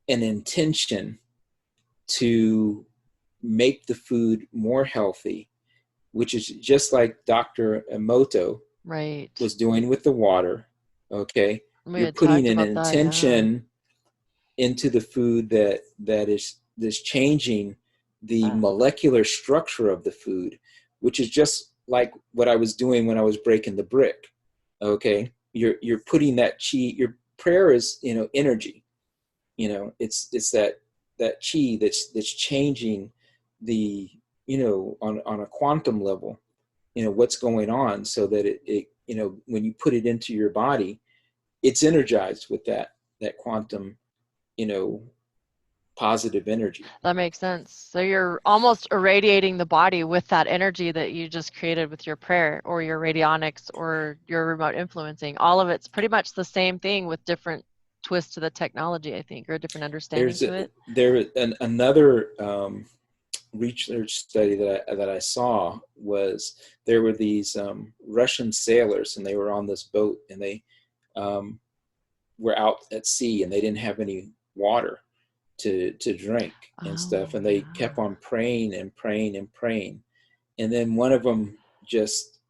an intention to make the food more healthy, which is just like Dr. Emoto right. was doing with the water. Okay, We you're had putting talked an about that, yeah. intention into the food that is changing the Uh, molecular structure of the food, which is just like what I was doing when I was breaking the brick. Okay, you're putting that chi. Your prayer is, energy. It's that chi that's changing the, on a quantum level, what's going on, so that it when you put it into your body, it's energized with that quantum, you know positive energy. that makes sense. So you're almost irradiating the body with that energy that you just created with your prayer or your radionics or your remote influencing. All of it's pretty much the same thing with different twists to the technology, I think, or a different understanding to it. Another research study that I saw was there were these Russian sailors, and they were on this boat, and they um, were out at sea, and they didn't have any water to drink and stuff, Oh, and they kept yeah. on praying and praying and praying, and then one of them just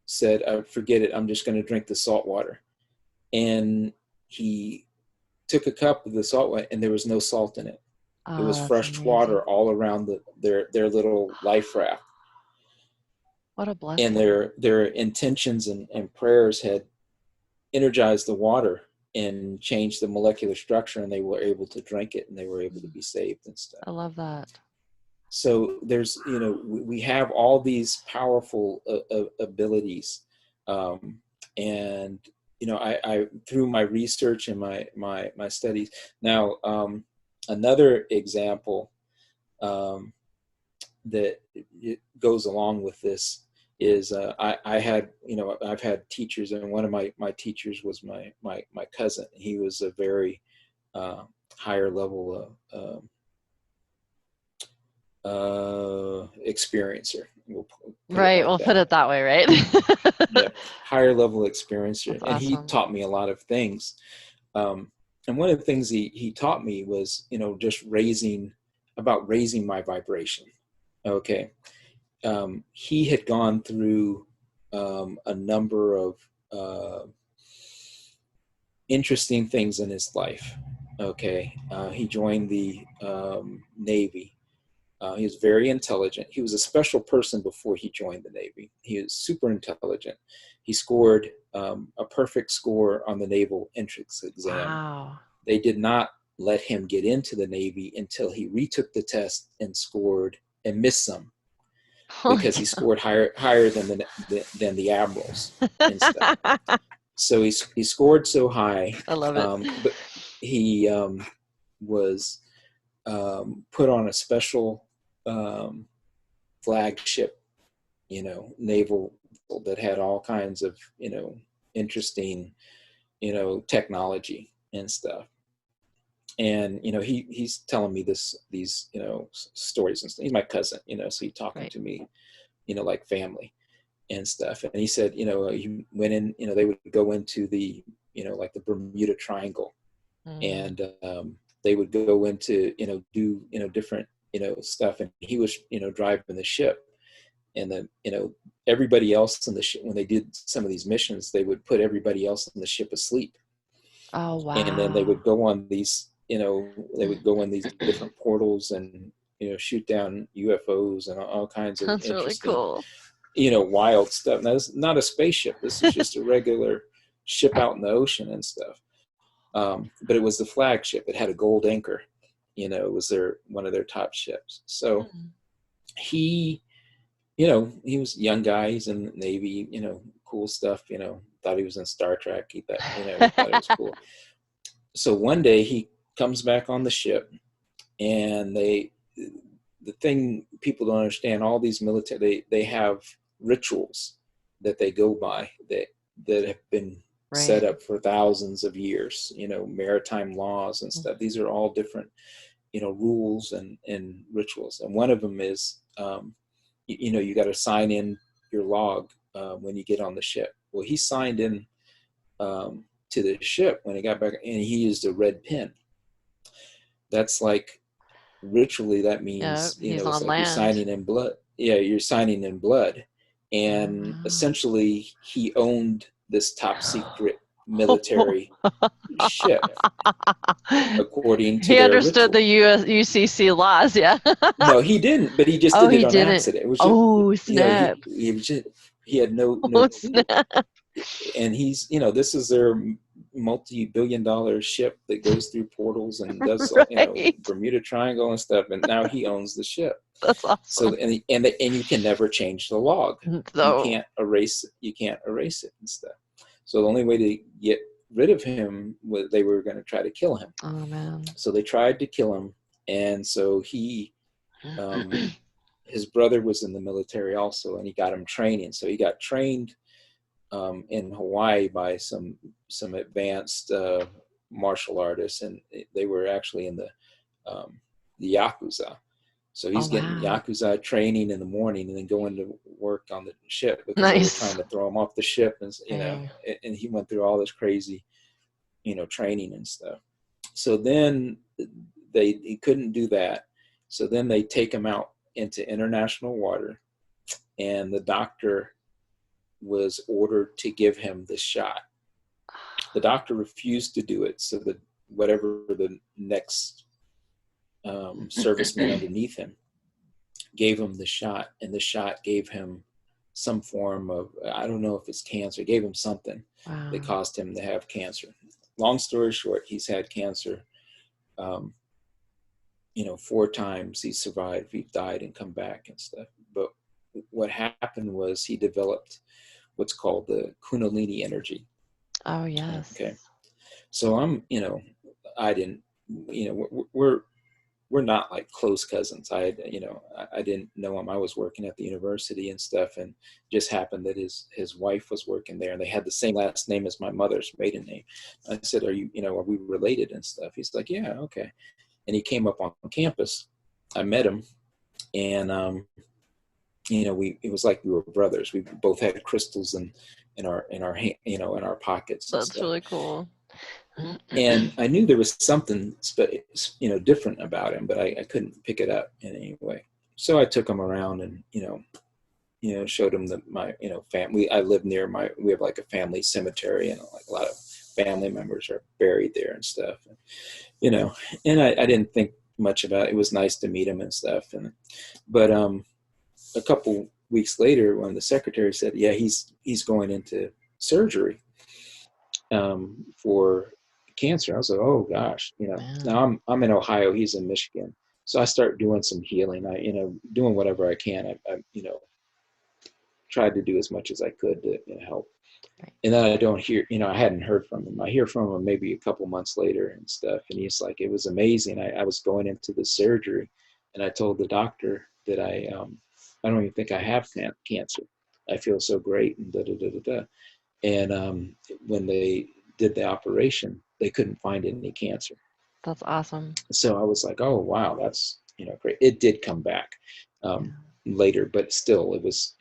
said, "Forget it, I'm just going to drink the salt water." And he took a cup of the salt water, and there was no salt in it. It was Oh, that's fresh water amazing. all around their little life raft, What a and blessing. their intentions and prayers had energized the water and changed the molecular structure, and they were able to drink it, and they were able to Mm, be saved and stuff. I love that. So there's, we have all these powerful abilities, um, and I through my research and my studies now, another example, um, that it goes along with this is I had, I've had teachers, and one of my teachers was my cousin. He was a very higher level experiencer. We'll put it Right. like We'll put that. it that way, right? Yeah, higher level experiencer, That's and he awesome. taught me a lot of things. And one of the things he taught me was, just raising my vibration. Okay. He had gone through a number of interesting things in his life. Okay. He joined the Navy. He was very intelligent. He was a special person before he joined the Navy. He was super intelligent. He scored a perfect score on the naval entrance exam. Wow. They did not let him get into the Navy until he retook the test and scored and missed some, Holy because he scored higher than the admirals and stuff. cow. So he scored so high, I love it. but he was put on a special flagship, naval that had all kinds of interesting technology and stuff. And he's telling me these stories and stuff. He's my cousin, so he's talking Right. to me like family and stuff. And he said, he went in, they would go into the like the Bermuda Triangle, and they would go into do different stuff, and he was driving the ship, and then everybody else in the ship, when they did some of these missions, they would put everybody else in the ship asleep. Oh, And then they wow. would go on these they would go in these different portals and shoot down UFOs and all kinds of That's really interesting cool. wild stuff. Now, this is not a spaceship. This is just a regular ship out in the ocean and stuff. But it was the flagship. It had a gold anchor. It was one of their top ships. So he was a young guy. He's in the Navy. Cool stuff. Thought he was in Star Trek. He thought he thought it was cool. So one day he comes back on the ship, and the thing people don't understand, all these military, they have rituals that they go by that have been set Right. up for thousands of years, maritime laws and stuff. These are all different, rules and rituals. And one of them is, you got to sign in your log when you get on the ship. Well, he signed in to the ship when he got back, and he used a red pen. That's like, ritually, that Yeah, means, he's it's on like you're land. signing in blood. Yeah, you're signing in blood. And Wow. essentially he owned this top secret military ship according to He their understood the ritual. UCC laws, yeah. No, he didn't, but he just Oh, did it he on didn't. accident. It was just, Oh, he, snap. he was just, he had no, Oh, snap. and he's, this is their multi-billion-dollar ship that goes through portals and does, Right. Bermuda Triangle and stuff. And now he owns the ship. That's So, awesome. and you can never change the log. You So, can't erase it. You can't erase it and stuff. So the only way to get rid of him was they were going to try to kill him. oh, man. So they tried to kill him, and so his brother was in the military also, and he got him training. So he got trained in Hawaii by some advanced martial artists, and they were actually in the Yakuza. So Oh, he's getting wow. Yakuza training in the morning and then going to work on the ship because they were Nice. trying to throw him off the ship. And, Dang. and he went through all this crazy, training and stuff. So then he couldn't do that. So then they take him out into international water, and the doctor was ordered to give him the shot. The doctor refused to do it. So that whatever the next servicemen underneath him gave him the shot, and the shot gave him some form of, I don't know if it's cancer, gave him something Wow. that caused him to have cancer. Long story short, he's had cancer 4 times. He survived, he died and come back and stuff. But what happened was he developed what's called the Kundalini energy. Oh, yes. Okay. So I didn't, we're we're not like close cousins. I didn't know him. I was working at the university and stuff, and just happened that his wife was working there, and they had the same last name as my mother's maiden name. I said, are we related and stuff? He's like, yeah, okay. And he came up on campus. I met him, and it was like we were brothers. We both had crystals in our pockets and That's stuff. really cool. And I knew there was something different about him, but I couldn't pick it up in any way. So I took him around and showed him my family. I live near we have like a family cemetery, and like a lot of family members are buried there and stuff. And I didn't think much about it. It was nice to meet him and stuff. But a couple weeks later, when the secretary said, yeah, he's going into surgery for cancer, I was like, oh gosh, now I'm in Ohio, he's in Michigan. So I start doing some healing. Doing whatever I can. I tried to do as much as I could to help. Right. And then I don't hear, I hadn't heard from him. I hear from him maybe a couple months later and stuff. And he's like, it was amazing. I was going into the surgery, and I told the doctor that I don't even think I have cancer. I feel so great, and da da da da da. And when they did the operation, they couldn't find any cancer. That's awesome. So I was like, oh wow, that's great. It did come back later, but still, it was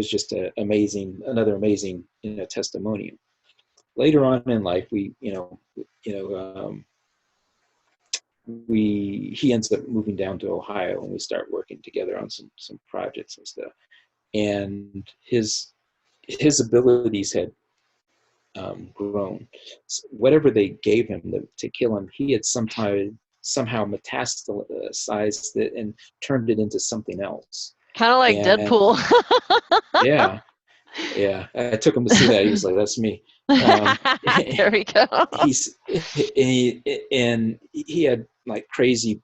just another amazing testimonial. Later on in life, he ends up moving down to Ohio, and we start working together on some projects and stuff. And his abilities had grown. So whatever they gave him to kill him, he had somehow metastasized it and turned it into something else. Kind of like Deadpool. Yeah. I took him to see that. He was like, "That's me." There we go. He had like crazy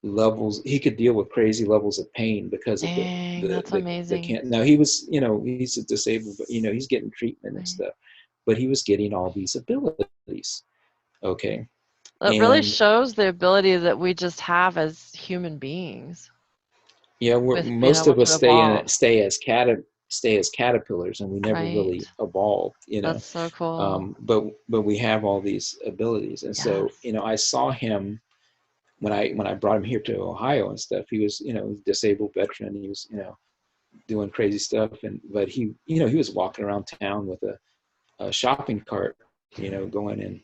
levels. He could deal with crazy levels of pain because of that's amazing. Now he was, he's disabled, but he's getting treatment and stuff. But he was getting all these abilities. Okay. It really shows the ability that we just have as human beings. Yeah, most of us stay as caterpillars, and we never really evolved. That's so cool. But we have all these abilities, and so I saw him when I brought him here to Ohio and stuff. He was a disabled veteran. He was doing crazy stuff, but he was walking around town with a shopping cart, going and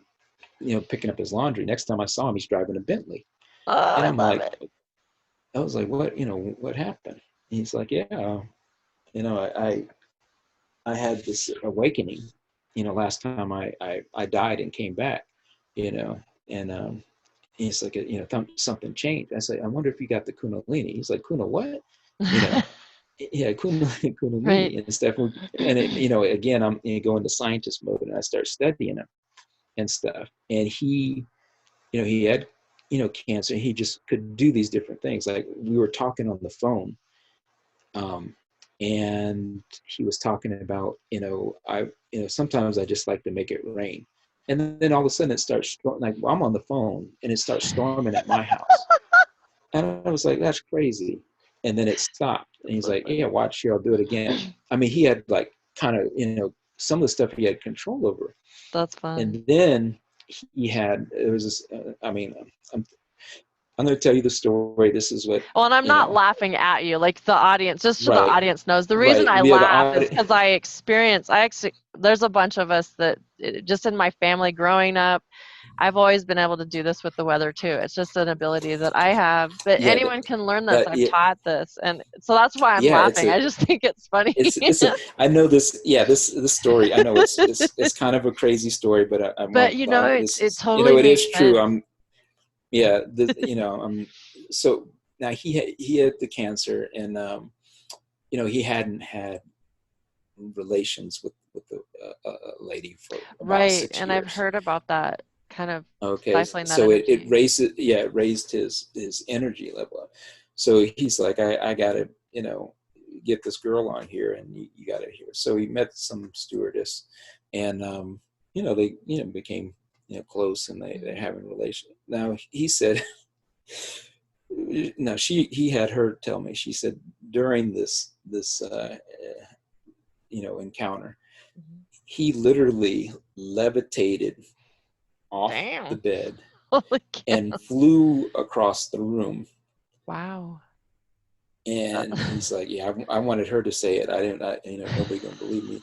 picking up his laundry. Next time I saw him, he's driving a Bentley. And I'm like, I was like, what happened? And he's like, yeah, I had this awakening, last time I died and came back, and he's like, something changed. I said, I wonder if you got the Kundalini. He's like, Kuna what? Yeah, Kundalini and stuff. And again, I'm go into scientist mode, and I start studying him and stuff. And he had cancer. He just could do these different things. Like, we were talking on the phone, and he was talking about sometimes I just like to make it rain. And then all of a sudden it starts like, I'm on the phone and it starts storming at my house. And I was like, that's crazy. And then it stopped. And he's like, yeah, watch here, I'll do it again. I mean, he had like kind of, some of the stuff he had control over. That's fun. And then there was this, I'm going to tell you the story. This is what. Well, and I'm not laughing at you, like the audience, just so the audience knows. The reason I laugh is because there's a bunch of us that just in my family growing up, I've always been able to do this with the weather too. It's just an ability that I have, but anyone can learn this. I've taught this. And so that's why I'm laughing. I just think it's funny. I know this. Yeah, this story, I know it's kind of a crazy story, but it totally it is true. So now he had the cancer, and he hadn't had relations with the lady for about 6 years. And I've heard about that kind of. Okay, so it raised his energy level up. So he's like, I gotta get this girl on here, and you gotta hear. So he met some stewardess, and they became close, and they're having a relationship. Now he said no, he had her tell me, she said during this encounter, he literally levitated off the Damn. bed Holy cow. and flew across the room. Wow. And he's like, yeah, I wanted her to say it. Nobody gonna believe me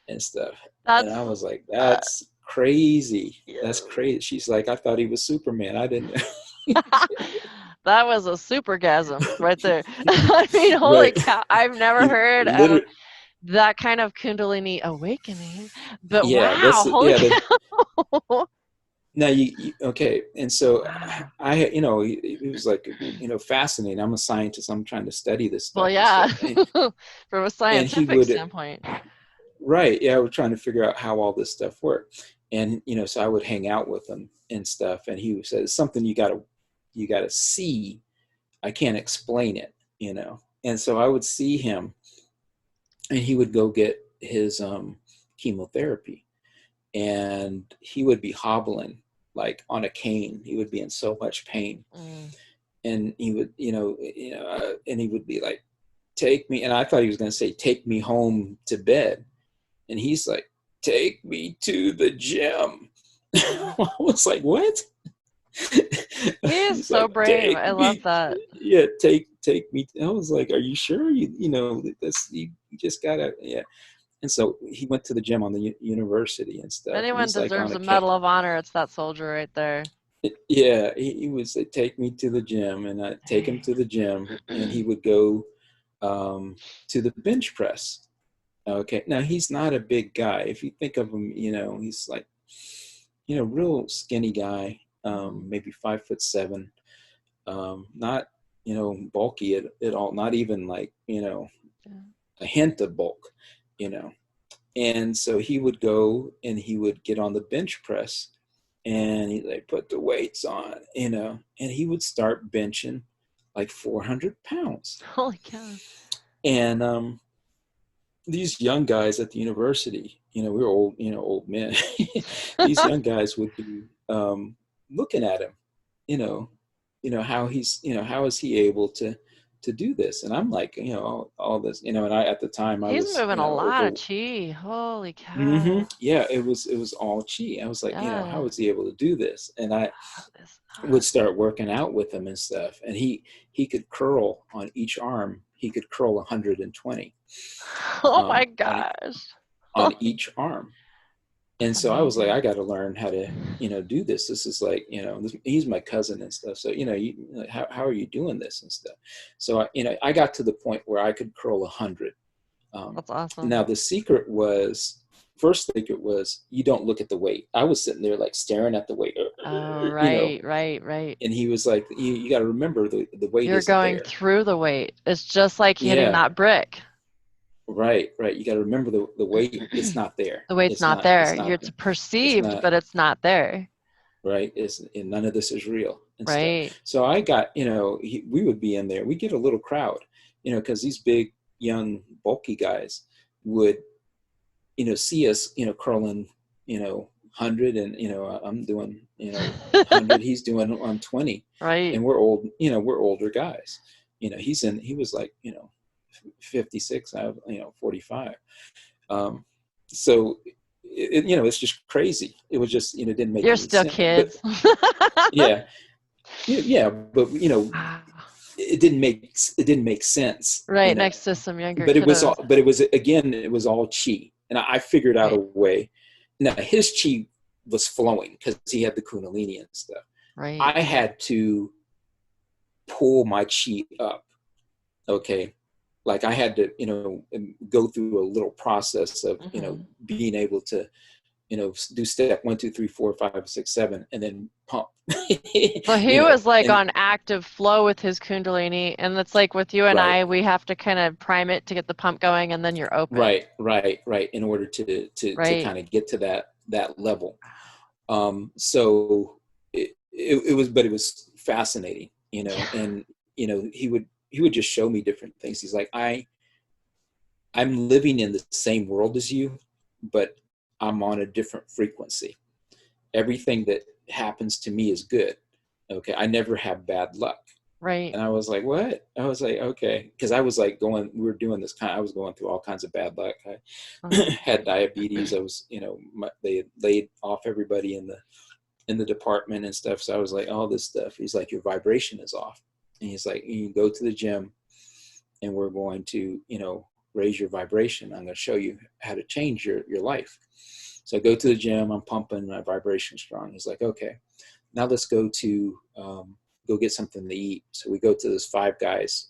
and stuff. And I was like, that's crazy. That's crazy. She's like, I thought he was Superman. I didn't know. That was a supergasm right there. I mean, holy Right. cow. I've never heard of Literally, that kind of Kundalini awakening, but yeah, wow, holy cow. now okay. And so Wow. it was like, fascinating. I'm a scientist. I'm trying to study this Well, stuff and yeah, stuff. from a And he scientific would, standpoint. right. Yeah. I was trying to figure out how all this stuff worked. And, so I would hang out with him and stuff. And he said, it's something you gotta see. I can't explain it, And so I would see him and he would go get his chemotherapy, and he would be hobbling like on a cane. He would be in so much pain. And he would, and he would be like, take me. And I thought he was going to say, take me home to bed. And he's like, take me to the gym. I was like, what? He is so like, brave. I love that. Yeah, take me. I was like, are you sure? You just gotta, yeah. And so he went to the gym on the university and stuff. And Anyone he's like on deserves a a Medal of Honor, it's that soldier right there. yeah, he would say, take me to the gym, and I'd take him to the gym, and he would go to the bench press. Okay, now he's not a big guy. If you think of him, he's like, real skinny guy, maybe 5'7", not, bulky at all, not even like, a hint of bulk, And so he would go and he would get on the bench press, and he like put the weights on, and he would start benching like 400 pounds. Holy cow. And these young guys at the university, we were old men. These young guys would be looking at him, how how is he able to do this? And I'm like, all this, and I, at the time I He's was, moving a lot of chi. Holy cow. yeah, it was all chi. I was like, Yeah. how is he able to do this? And I would start working out with him and stuff. And he could curl on each arm. He could curl 120. Oh my gosh. On each arm. And That's so I was like, amazing. I got to learn how to, do this. This is like, he's my cousin and stuff. So, how are you doing this and stuff? So, I got to the point where I could curl 100. That's awesome. Now the first secret was you don't look at the weight. I was sitting there like staring at the weight. Oh, right. And he was like, you got to remember the weight You're isn't going there. through the weight. It's just like hitting that brick. Right. You got to remember the weight. It's not there. The weight's not there. It's perceived, but it's not there. Right. And none of this is real. And right. Stuff. So I got, we would be in there. We get a little crowd, because these big, young, bulky guys would, see us, curling, 100, and I'm doing 100. He's doing 120. Right. And we're old. We're older guys. He was like 56. I 45. So it's just crazy. It was just didn't make. You're any still sense. kids. But, yeah, but it didn't make sense. Right next to some younger. But kiddos. it was all chi, and I figured out a way. Now his chi was flowing because he had the Kundalini and stuff. Right. I had to pull my chi up. Okay. Like I had to, go through a little process of, being able to, do step 1, 2, 3, 4, 5, 6, 7, and then pump. Well, he was like on active flow with his Kundalini, and it's like with you and I, we have to kind of prime it to get the pump going, and then you're open. Right. In order to kind of get to that level. So it was fascinating, and he would just show me different things. He's like, I'm living in the same world as you, but I'm on a different frequency. Everything that happens to me is good. Okay. I never have bad luck. Right. And I was like, what? I was like, okay. Because I was like we were doing this I was going through all kinds of bad luck. I Uh-huh. had diabetes. I was, they had laid off everybody in the department and stuff. So I was like, all this stuff. He's like, your vibration is off. And he's like, you go to the gym and we're going to, raise your vibration. I'm going to show you how to change your life. So I go to the gym, I'm pumping, my vibration strong. He's like, okay, now let's go to, go get something to eat. So we go to this Five Guys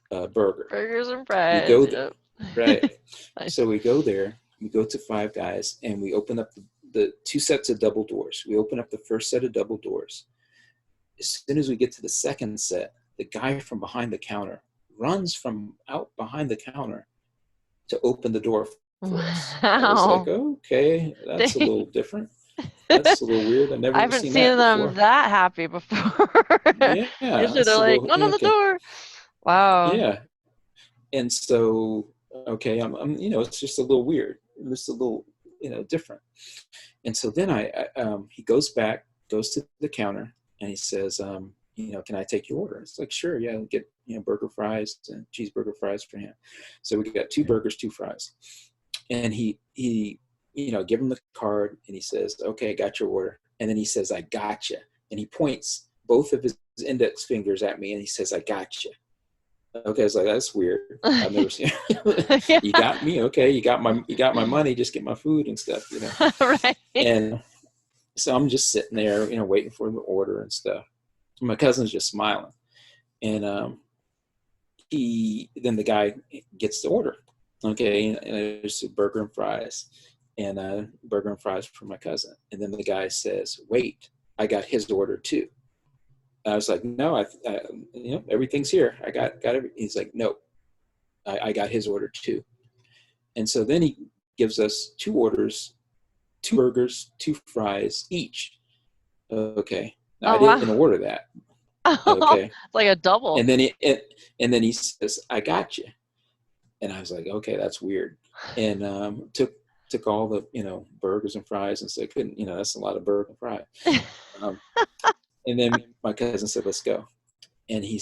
burger. Burgers and We fries. go Yep. right. Nice. So we go there, we go to Five Guys, and we open up the two sets of double doors. We open up the first set of double doors. As soon as we get to the second set, the guy from behind the counter runs from out behind the counter to open the door for us. I was like, Wow. okay, that's a little different. That's a little weird. I've I never haven't seen seen that them before. that happy before. Yeah, Usually they're that's a like, little, none on the okay. door. Wow. Yeah. And so, okay, I'm it's just a little weird. Just a little, different. And so then he goes to the counter and he says, can I take your order? It's like, sure. Yeah. I'll get, burger fries and cheeseburger fries for him. So we got 2 burgers, 2 fries. And he give him the card and he says, okay, I got your order. And then he says, I gotcha. And he points both of his index fingers at me and he says, I gotcha. Okay, I was like, that's weird. I've never seen Yeah. You got me. Okay, you got my money, just get my food and stuff, Right. And so I'm just sitting there, waiting for the order and stuff. My cousin's just smiling. And then the guy gets the order. Okay, and there's a burger and fries, and burger and fries for my cousin. And then the guy says, wait, I got his order too. I was like, no, everything's here. I got everything. He's like, no, I got his order too. And so then he gives us 2 orders, 2 burgers, 2 fries each. Okay. Now, I didn't order that. Okay. It's like a double. And then he says, I got you. And I was like, okay, that's weird. And took all the, burgers and fries and said, couldn't, that's a lot of burger and fries. And then my cousin said, let's go. And he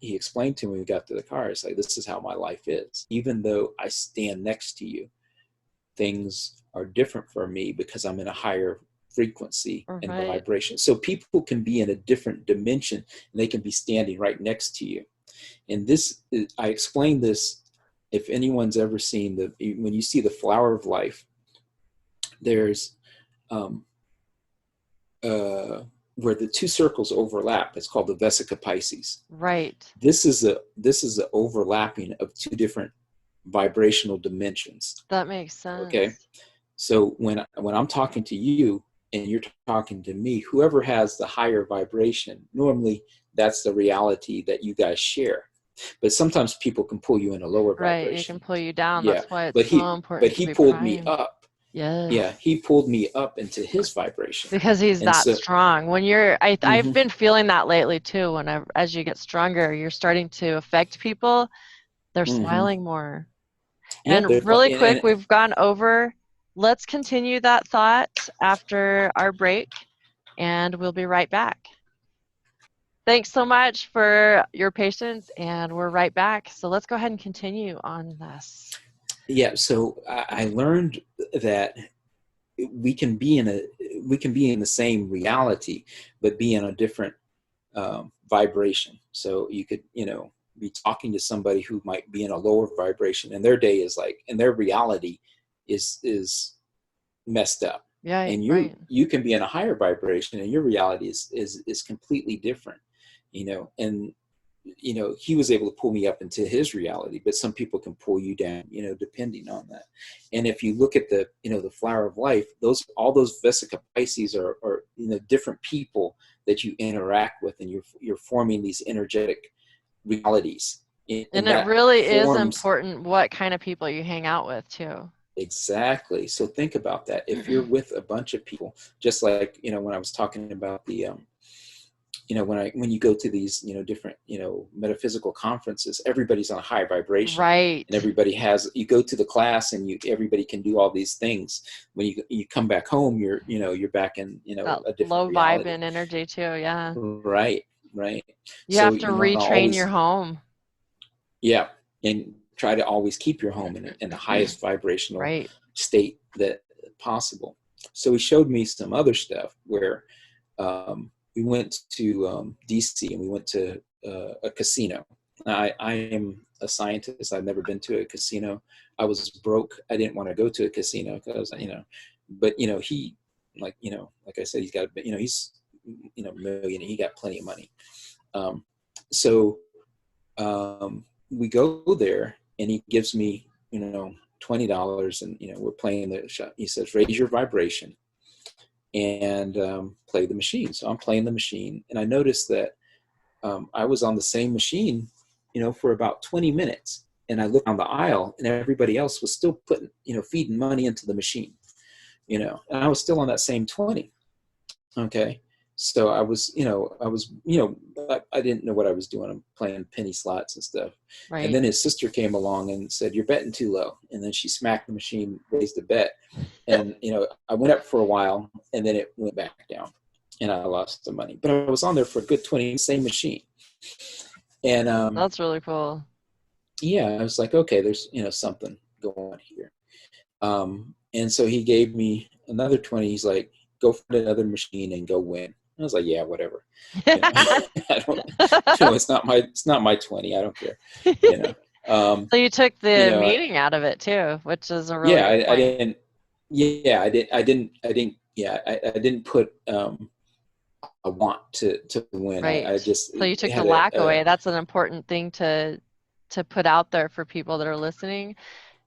explained to me when we got to the car, it's like, this is how my life is. Even though I stand next to you, things are different for me because I'm in a higher frequency and vibration. So people can be in a different dimension and they can be standing right next to you. And I explained this, if anyone's ever seen when you see the flower of life, there's, where the 2 circles overlap, it's called the Vesica Pisces. Right. This is the overlapping of 2 different vibrational dimensions. That makes sense. Okay. So when I'm talking to you and you're talking to me, whoever has the higher vibration, normally that's the reality that you guys share. But sometimes people can pull you in a lower vibration. Right, it can pull you down. Yeah. That's why it's so important. But he pulled me up. Yes. Yeah, he pulled me up into his vibration. Because he's that strong. When I've been feeling that lately too. As you get stronger, you're starting to affect people. They're smiling more. Yeah, and really quick, we've gone over. Let's continue that thought after our break, and we'll be right back. Thanks so much for your patience, and we're right back. So let's go ahead and continue on this. Yeah, so I learned that we can be in the same reality, but be in a different vibration. So you could, be talking to somebody who might be in a lower vibration, and their day is and their reality is messed up. Yeah, and you can be in a higher vibration, and your reality is completely different. And he was able to pull me up into his reality, but some people can pull you down, depending on that. And if you look at the flower of life, all those Vesica Pisces are different people that you interact with, and you're forming these energetic realities. And it really is important what kind of people you hang out with too. Exactly. So think about that. If you're with a bunch of people, just like, when I was talking about the when you go to these, different, metaphysical conferences, everybody's on a high vibration, Right. and you go to the class and everybody can do all these things. When you come back home, you're back in, That a different low vibe reality. and energy too. Yeah. Right. Right. You So have to you want to retrain your always, home. yeah, and try to always keep your home in the highest vibrational Right. state that possible. So he showed me some other stuff where we went to DC, and we went to a casino. I am a scientist. I've never been to a casino. I was broke. I didn't want to go to a casino because, but he, like I said, he's got, he's, million. He got plenty of money. So we go there, and he gives me, $20, and we're playing the shot. He says, raise your vibration and play the machine. So I'm playing the machine, and I noticed that I was on the same machine, for about 20 minutes. And I looked down the aisle, and everybody else was still putting, feeding money into the machine, and I was still on that same 20. Okay. So I was, I didn't know what I was doing. I'm playing penny slots and stuff. Right. And then his sister came along and said, you're betting too low. And then she smacked the machine, raised the bet. And, I went up for a while, and then it went back down, and I lost the money. But I was on there for a good 20, same machine. And That's really cool. yeah, I was like, okay, there's, something going on here. And so he gave me another 20. He's like, go find another machine and go win. I was like, yeah, whatever. I don't, it's not my 20. I don't care. So you took the meaning out of it too, which is a really good point. I didn't put a want to win. Right. I just, so you took the lack away. That's an important thing to put out there for people that are listening.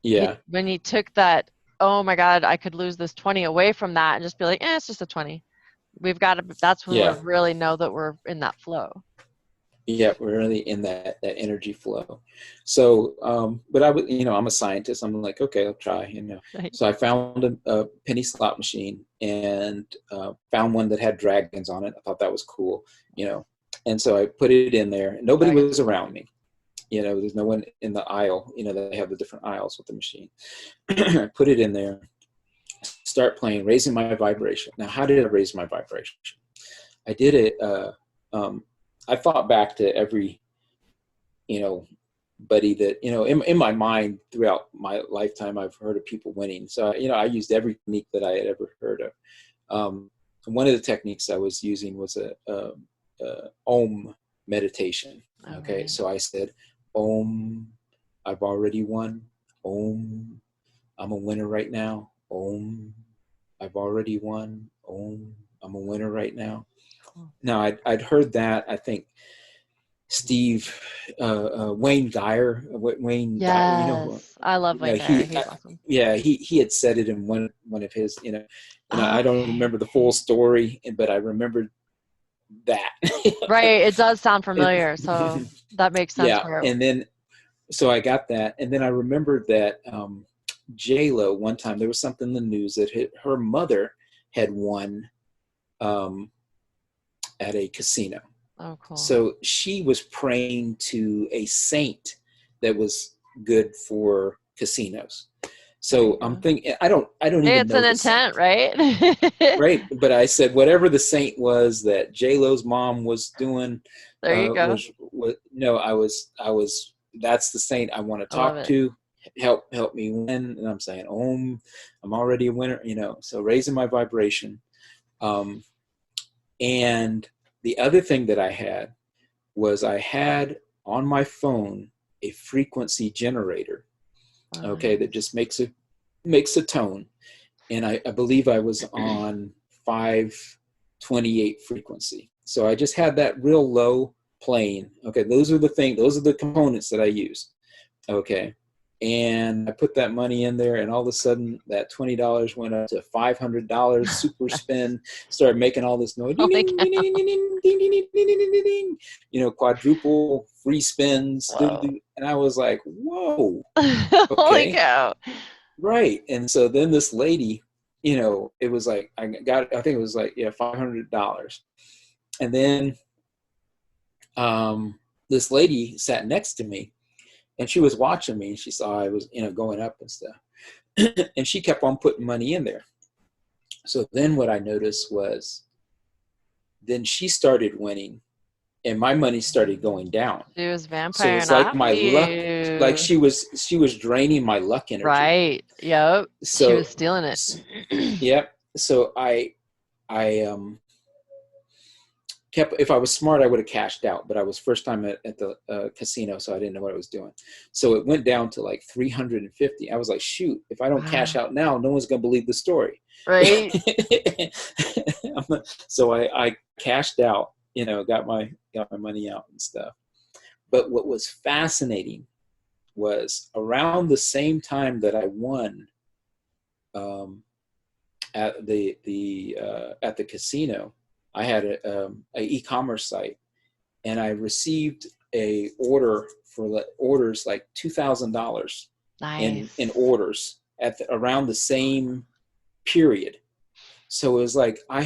Yeah. When you took that, oh my God, I could lose this 20 away from that, and just be like, it's just a 20. We've got to, that's when we really know that we're in that flow. Yeah, we're really in that energy flow. So, but I would, I'm a scientist. I'm like, okay, I'll try. Right. So I found a penny slot machine, and found one that had dragons on it. I thought that was cool, And so I put it in there. Nobody was around me. There's no one in the aisle. They have the different aisles with the machine. I put it in there, start playing, raising my vibration. Now, how did I raise my vibration? I did it. I thought back to every, buddy that, in my mind throughout my lifetime, I've heard of people winning. So, I used every technique that I had ever heard of. One of the techniques I was using was a Om meditation. Okay. Right. So I said, Om, I've already won. Om, I'm a winner right now. Om, I've already won. Om, I'm a winner right now. Now, I'd heard that, I think, Wayne Geyer. Yes, Geyer, I love Wayne Geyer. He's awesome. Yeah, he had said it in one of his, I don't remember the full story, but I remembered that. Right, it does sound familiar, so that makes sense. Yeah, and then, so I got that, and then I remembered that J-Lo, one time, there was something in the news that her mother had won at a casino. Oh, cool. So she was praying to a saint that was good for casinos. So I'm thinking, I don't even know. It's an intent, right? Right. But I said, whatever the saint was that J-Lo's mom was doing. There you go. That's the saint I want to talk to. Help me win. And I'm saying, I'm already a winner, so raising my vibration. And the other thing that I had was I had on my phone a frequency generator, that just makes a tone. And I believe I was on 528 frequency. So I just had that real low playing. Okay, those are the components that I use. Okay. And I put that money in there, and all of a sudden that $20 went up to $500. Super spin, started making all this noise. Ding, ding, ding, ding, ding, ding, ding, ding, ding, quadruple free spins. And I was like, whoa. Okay. Holy cow. Right. And so then this lady, it was like, I think it was like, $500. And then this lady sat next to me, and she was watching me, and she saw I was, going up and stuff. And she kept on putting money in there. So then what I noticed was, then she started winning, and my money started going down. She was So vampiring it's like off my luck, like you. she was draining my luck energy. Right. Yep. She So, was stealing it. yep. So I kept, if I was smart, I would have cashed out, but I was first time at the casino, so I didn't know what I was doing. So it went down to like 350. I was like, shoot, if I don't cash out now, no one's going to believe the story. Right. So I cashed out, got my money out and stuff. But what was fascinating was around the same time that I won at the casino, I had a e-commerce site, and I received a order for orders like $2,000 in orders at around the same period. So it was like I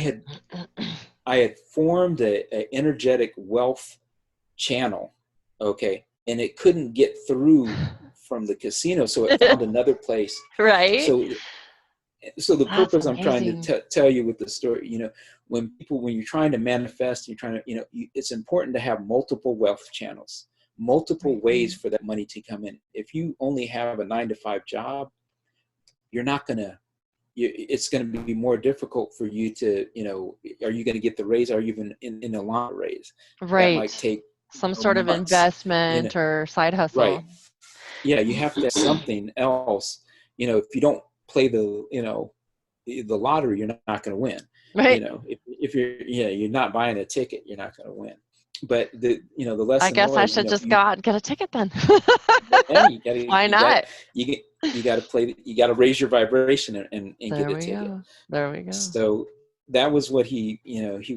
had formed a energetic wealth channel, okay, and it couldn't get through from the casino, so it found another place. Right. So the purpose I'm amazing. trying to tell you with the story, when you're trying to manifest, you're trying to, it's important to have multiple wealth channels, multiple ways for that money to come in. If you only have a 9-to-5 job, you're not going to, it's going to be more difficult for you to, are you going to get the raise? Are you even in a long raise? Right. That might take some sort of months, investment or side hustle. Right. Yeah, you have to have something else. If you don't play the lottery, you're not going to win. Right. If you're not buying a ticket, you're not going to win. But the lesson, I guess I should just go out and get a ticket then. Yeah, you gotta, why not? You got to play. You got to raise your vibration and get a ticket. There we go. So that was what he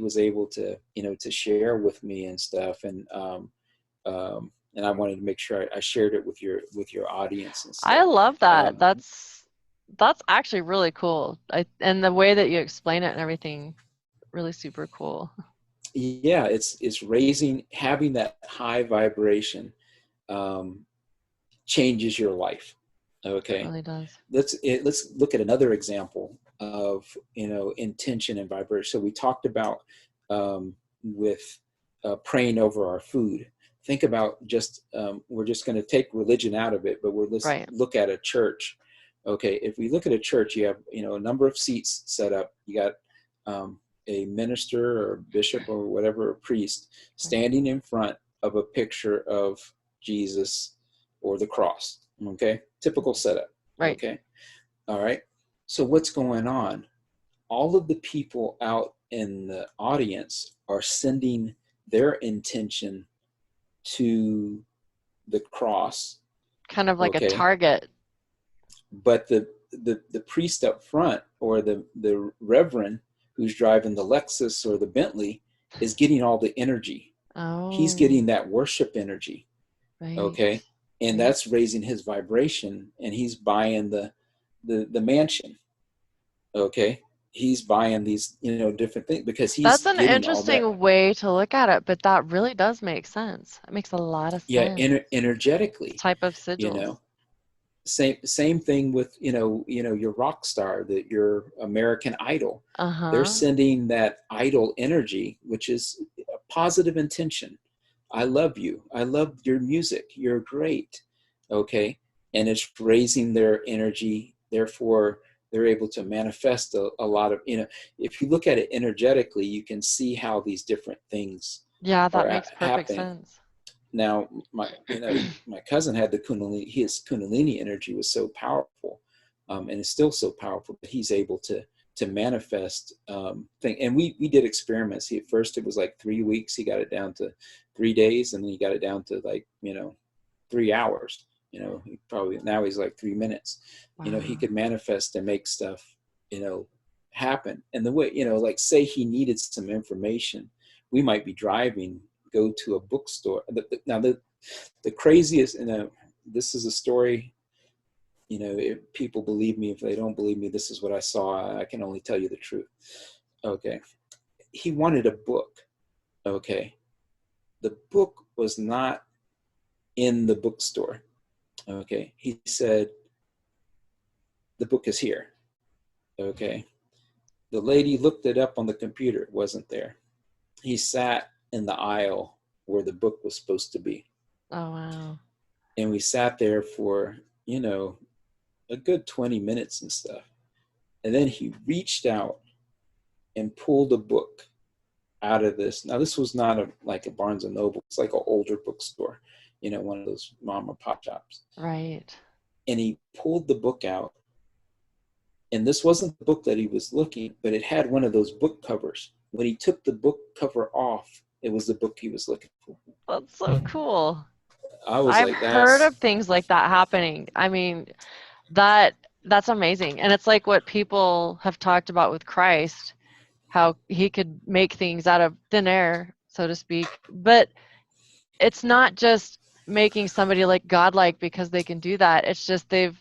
was able to to share with me and stuff, and I wanted to make sure I shared it with your audience and stuff. I love that. That's actually really cool. And the way that you explain it and everything, really super cool. Yeah, it's raising, having that high vibration changes your life. Okay, it really does. Let's look at another example of intention and vibration. So we talked about with praying over our food. Think about just we're just going to take religion out of it, but let's look at a church. Okay, if we look at a church, you have a number of seats set up. You got a minister or bishop or whatever, a priest, standing in front of a picture of Jesus or the cross. Okay, typical setup. Right. Okay, all right. So what's going on? All of the people out in the audience are sending their intention to the cross, kind of like a target. But the priest up front, or the reverend who's driving the Lexus or the Bentley, is getting all the energy. He's getting that worship energy. Right. Okay, and that's raising his vibration, and he's buying the mansion. Okay, he's buying these different things because he's that's an interesting way to look at it, but that really does make sense. It makes a lot of sense. Yeah, energetically. Type of sigils. Same thing with your rock star, your American Idol. They're sending that idol energy, which is a positive intention. I love you. I love your music. You're great. Okay, and it's raising their energy. Therefore, they're able to manifest a lot of, if you look at it energetically, you can see how these different things that makes perfect sense. Now, my cousin had the Kundalini. His Kundalini energy was so powerful, and it's still so powerful that he's able to manifest thing. And we did experiments. At first it was like 3 weeks. He got it down to 3 days, and then he got it down to like 3 hours. Now he's like 3 minutes. Wow. He could manifest and make stuff happen. And the way like, say he needed some information, we might be driving, go to a bookstore. Now the craziest, this is a story, if people believe me, if they don't believe me, this is what I saw. I can only tell you the truth. Okay. He wanted a book. Okay. the book was not in the bookstore. Okay. He said, the book is here. Okay. The lady looked it up on the computer. It wasn't there. He sat in the aisle where the book was supposed to be. Oh, wow. And we sat there for, you know, a good 20 minutes and stuff. And then he reached out and pulled a book out of this. Now, this was not like a Barnes and Noble. It's like an older bookstore, you know, one of those mom or pop shops. Right. And he pulled the book out. And this wasn't the book that he was looking, but it had one of those book covers. When he took the book cover off, it was the book he was looking for. That's so cool. I was I've like, heard that's... of things like that happening. I mean, that's amazing. And it's like what people have talked about with Christ, how he could make things out of thin air, so to speak. But it's not just making somebody like godlike because they can do that. It's just they've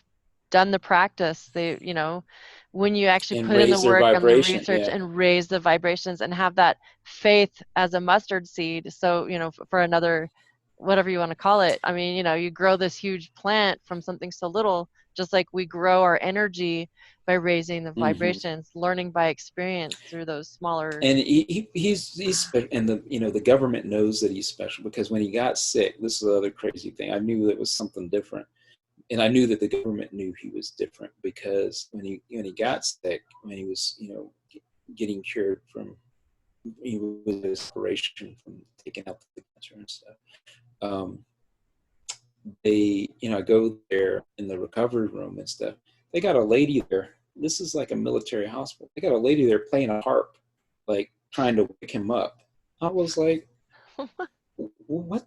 done the practice. They, you know, when you actually and put in the raise their work and the vibration. research Yeah. and raise the vibrations and have that faith as a mustard seed. So, you know, for another, whatever you want to call it. I mean, you know, you grow this huge plant from something so little, just like we grow our energy by raising the Mm-hmm. vibrations, learning by experience through those smaller. And he's and the, you know, the government knows that he's special, because when he got sick, this is the other crazy thing. I knew it was something different, and I knew that the government knew he was different, because when he got sick, when he was, you know, getting cured from, he was his operation from taking out the cancer and stuff. They, you know, I go there in the recovery room and stuff. They got a lady there. This is like a military hospital. They got a lady there playing a harp, like trying to wake him up. I was like, what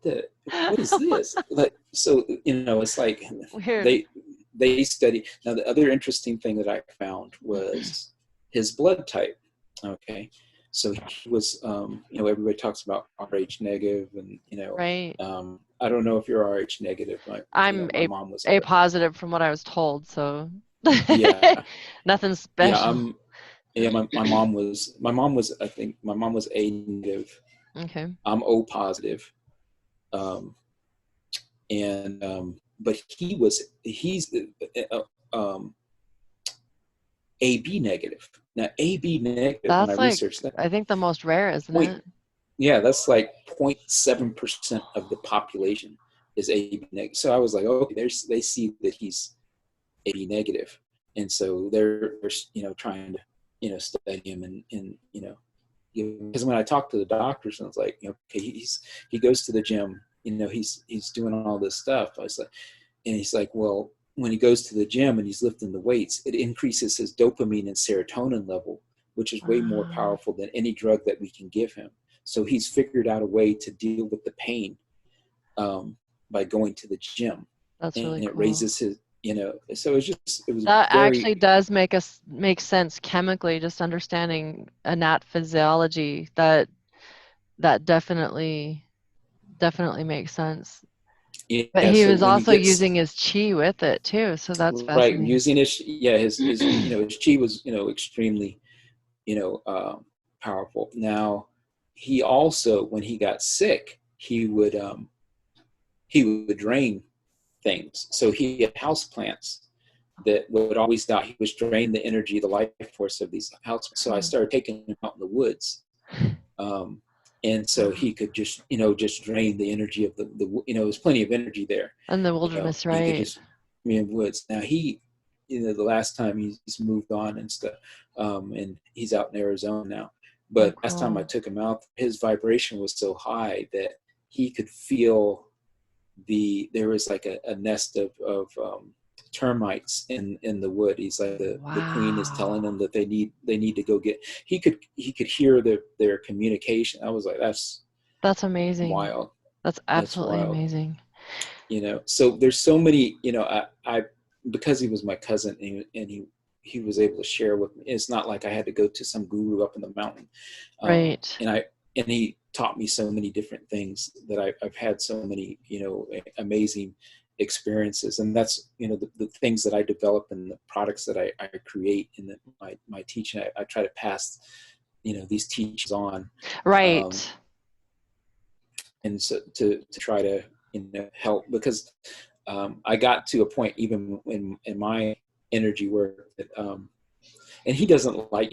is this? Like, so, you know, it's like Weird. they study. Now, the other interesting thing that I found was his blood type. Okay. So he was, you know, everybody talks about Rh negative, and, you know, Right. I don't know if you're Rh negative. I'm My mom was A positive from what I was told, so yeah, nothing yeah. special. My mom was, I think my mom was A negative. Okay. I'm O positive. But he's AB negative. Now, AB negative, when I That's like, researched that, I think the most rare, isn't point, it? yeah, that's like 0.7% of the population is AB negative. So I was like, okay, they see that he's AB negative, and so they're, you know, trying to, you know, study him, and you know, because when I talked to the doctors, and I was like, you know, okay, he goes to the gym, you know, he's doing all this stuff. I was like, and he's like, well, when he goes to the gym and he's lifting the weights, it increases his dopamine and serotonin level, which is way more powerful than any drug that we can give him. So he's figured out a way to deal with the pain by going to the gym. That's really And it cool. raises his, you know, so it was That very... actually does make sense chemically, just understanding innate physiology. That definitely makes sense. But Yeah, he so was when he also gets... using his chi with it too, so that's right, fascinating. using his, yeah, his you know, his chi was, you know, extremely, you know, powerful. Now, he also, when he got sick, he would drain things. So he had house plants that would always die. He was draining the energy, the life force of these house plants. So I started taking him out in the woods. And so he could just, you know, just drain the energy of the you know, there's plenty of energy there. And the You know, wilderness, he could right? just be in woods. Now he, you know, the last time he's moved on and stuff, and he's out in Arizona now. But Oh, last time I cool. took him out, his vibration was so high that he could feel there was like a nest of termites in the wood. He's like, the queen is telling Wow. them that they need to go get... He could hear their communication. I was like, that's Amazing. wild. That's That's absolutely wild. amazing. You know, so there's so many, you know, I because he was my cousin, and he was able to share with me. It's not like I had to go to some guru up in the mountain. Right. And he taught me so many different things that I've had so many, you know, amazing experiences. And that's, you know, the things that I develop and the products that I create in my teaching. I try to pass, you know, these teachings on. Right. and so to try to, help, because I got to a point even in my energy work that, and he doesn't like,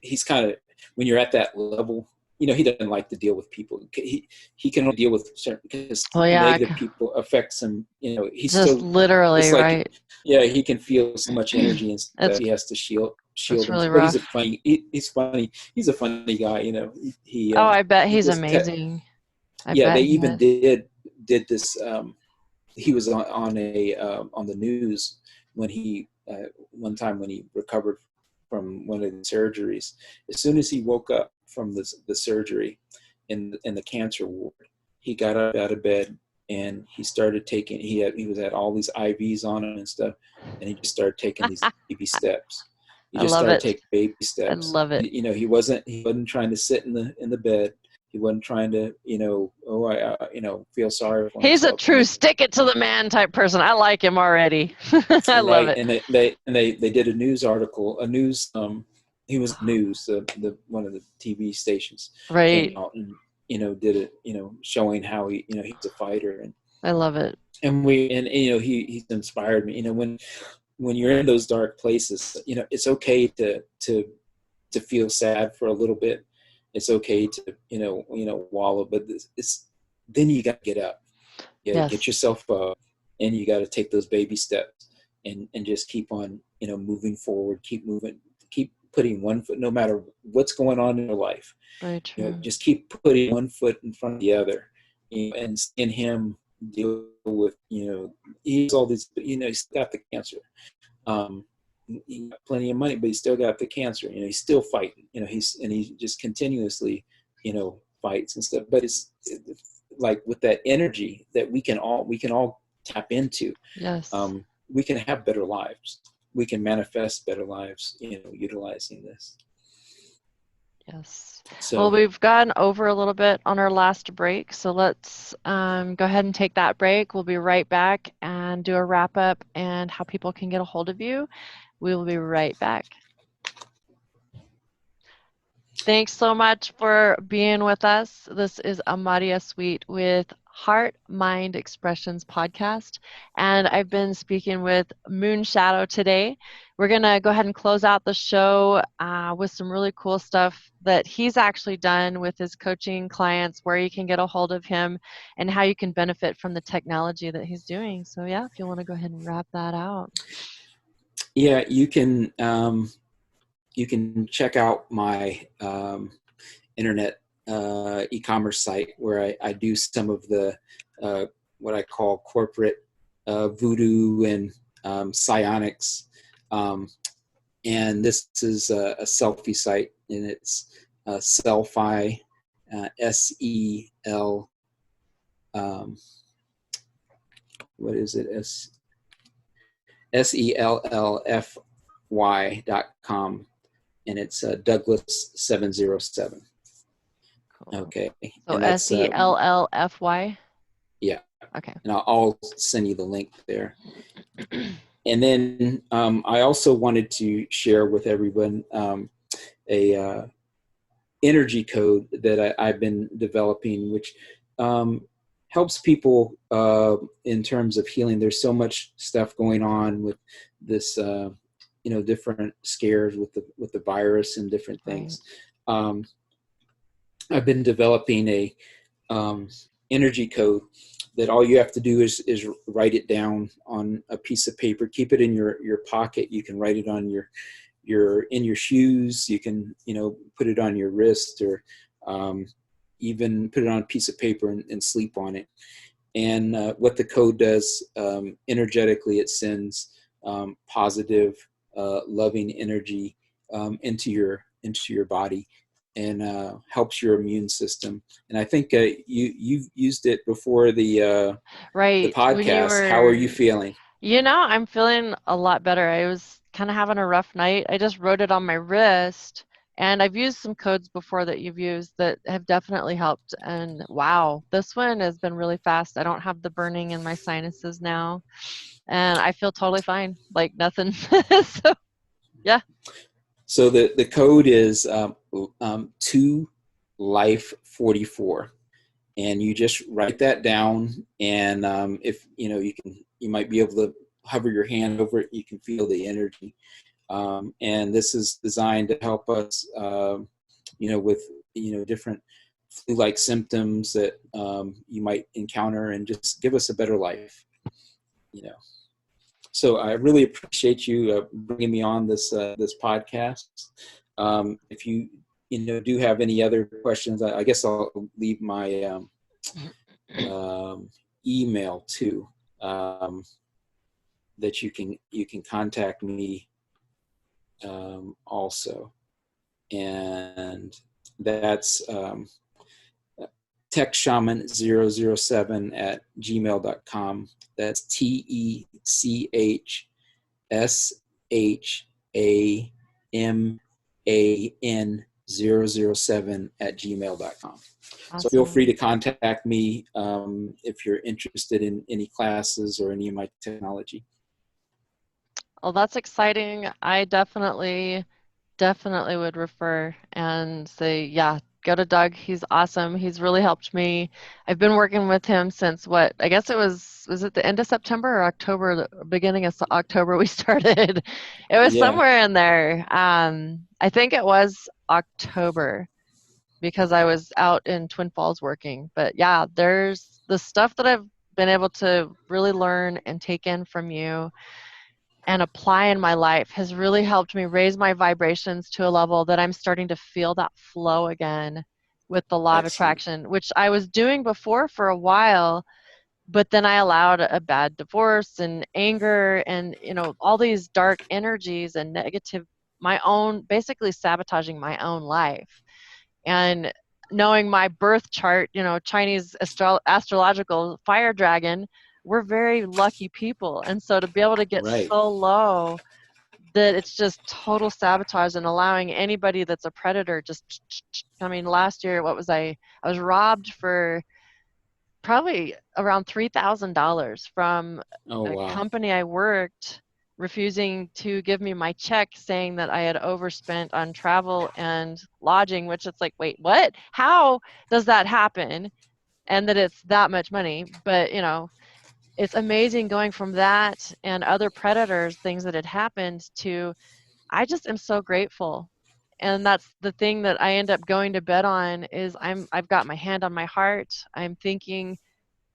he's kind of, when you're at that level, he doesn't like to deal with people. He can only deal with certain, because Well, yeah, negative people affects him. He's just still, literally, it's like, right? yeah, he can feel so much energy and stuff. It's He has to shield it's him. really But he's rough. he's funny. He's a funny guy. He Oh, I bet he he's just amazing. I yeah. They bet he even is. did this. He was on the news when he one time when he recovered from one of the surgeries. As soon as he woke up from the surgery in the cancer ward, he got up out of bed and he started taking. He was had all these IVs on him and stuff, and he just started taking these baby steps. He I just love started it. taking baby I steps. love it. He wasn't trying to sit in the bed. He wasn't trying to, I feel sorry for He's a himself. true stick it to the man type person. I like him already. I love Right, it. and they did a news article, he was news, the one of the TV stations came Right. out and did it, showing how he's a fighter, I love it. he's inspired me. When you're in those dark places, it's okay to feel sad for a little bit. It's okay to wallow, but it's then you got to get up. You got to get Yes. yourself up, and you got to take those baby steps and just keep on moving forward. Keep moving. Keep putting one foot, no matter what's going on in your life. Very true. Just keep putting one foot in front of the other, and seeing him deal with he's all these. He's got the cancer. He got plenty of money, but he still got the cancer. He's still fighting. He just continuously, fights and stuff. But it's like with that energy that we can all tap into. Yes. We can have better lives. We can manifest better lives, utilizing this. Yes. So, Well, we've gone over a little bit on our last break, so let's go ahead and take that break. We'll be right back and do a wrap up and how people can get a hold of you. We will be right back. Thanks so much for being with us. This is Amária Sweet with HeartMind Expressions podcast, and I've been speaking with Moonshadow today. We're going to go ahead and close out the show with some really cool stuff that he's actually done with his coaching clients, where you can get a hold of him and how you can benefit from the technology that he's doing. So yeah, if you want to go ahead and wrap that out. Yeah, you can check out my internet e-commerce site, where I do some of the what I call corporate Voodoo and psionics, and this is a selfie site, and it's Selfie, SEL, what is it? SELLFY.com, and it's Douglas 707. Cool. Okay. So SELLFY. Yeah. Okay. And I'll send you the link there. And then I also wanted to share with everyone a energy code that I've been developing, which helps people in terms of healing. There's so much stuff going on with this, different scares with the virus and different things. Right. I've been developing a energy code that all you have to do is write it down on a piece of paper. Keep it in your pocket. You can write it on in your shoes. You can put it on your wrist, or even put it on a piece of paper and sleep on it. And what the code does, energetically, it sends positive, loving energy into your body, and helps your immune system. And I think you've used it before the podcast. How are you feeling? I'm feeling a lot better. I was kind of having a rough night. I just wrote it on my wrist, and I've used some codes before that you've used that have definitely helped. And wow, this one has been really fast. I don't have the burning in my sinuses now, and I feel totally fine, like nothing. So, yeah. So the code is 2 Life 44, and you just write that down. And if you might be able to hover your hand over it, you can feel the energy. And this is designed to help us, with different flu-like symptoms that you might encounter, and just give us a better life. So I really appreciate you bringing me on this podcast. If you do have any other questions, I guess I'll leave my email too, that you can contact me also, and that's techshaman007@gmail.com. That's TECHSHAMAN007@gmail.com. Awesome. So feel free to contact me if you're interested in any classes or any of my technology. Well, that's exciting. I definitely would refer and say, yeah, go to Doug. He's awesome. He's really helped me. I've been working with him since I guess it was it the end of September or October, the beginning of October we started. It was somewhere in there. I think it was October, because I was out in Twin Falls working. But yeah, there's the stuff that I've been able to really learn and take in from you and apply in my life has really helped me raise my vibrations to a level that I'm starting to feel that flow again with the law of attraction, which I was doing before for a while, but then I allowed a bad divorce and anger and, all these dark energies and negative, basically sabotaging my own life. And knowing my birth chart, Chinese astrological fire dragon, we're very lucky people. And so to be able to get so low that it's just total sabotage and allowing anybody that's a predator last year, I was robbed for probably around $3,000 from a company I worked, refusing to give me my check, saying that I had overspent on travel and lodging, which it's like, wait, what? How does that happen? And that it's that much money. But, it's amazing going from that and other predators, things that had happened, to I just am so grateful. And that's the thing that I end up going to bed on is I've got my hand on my heart. I'm thinking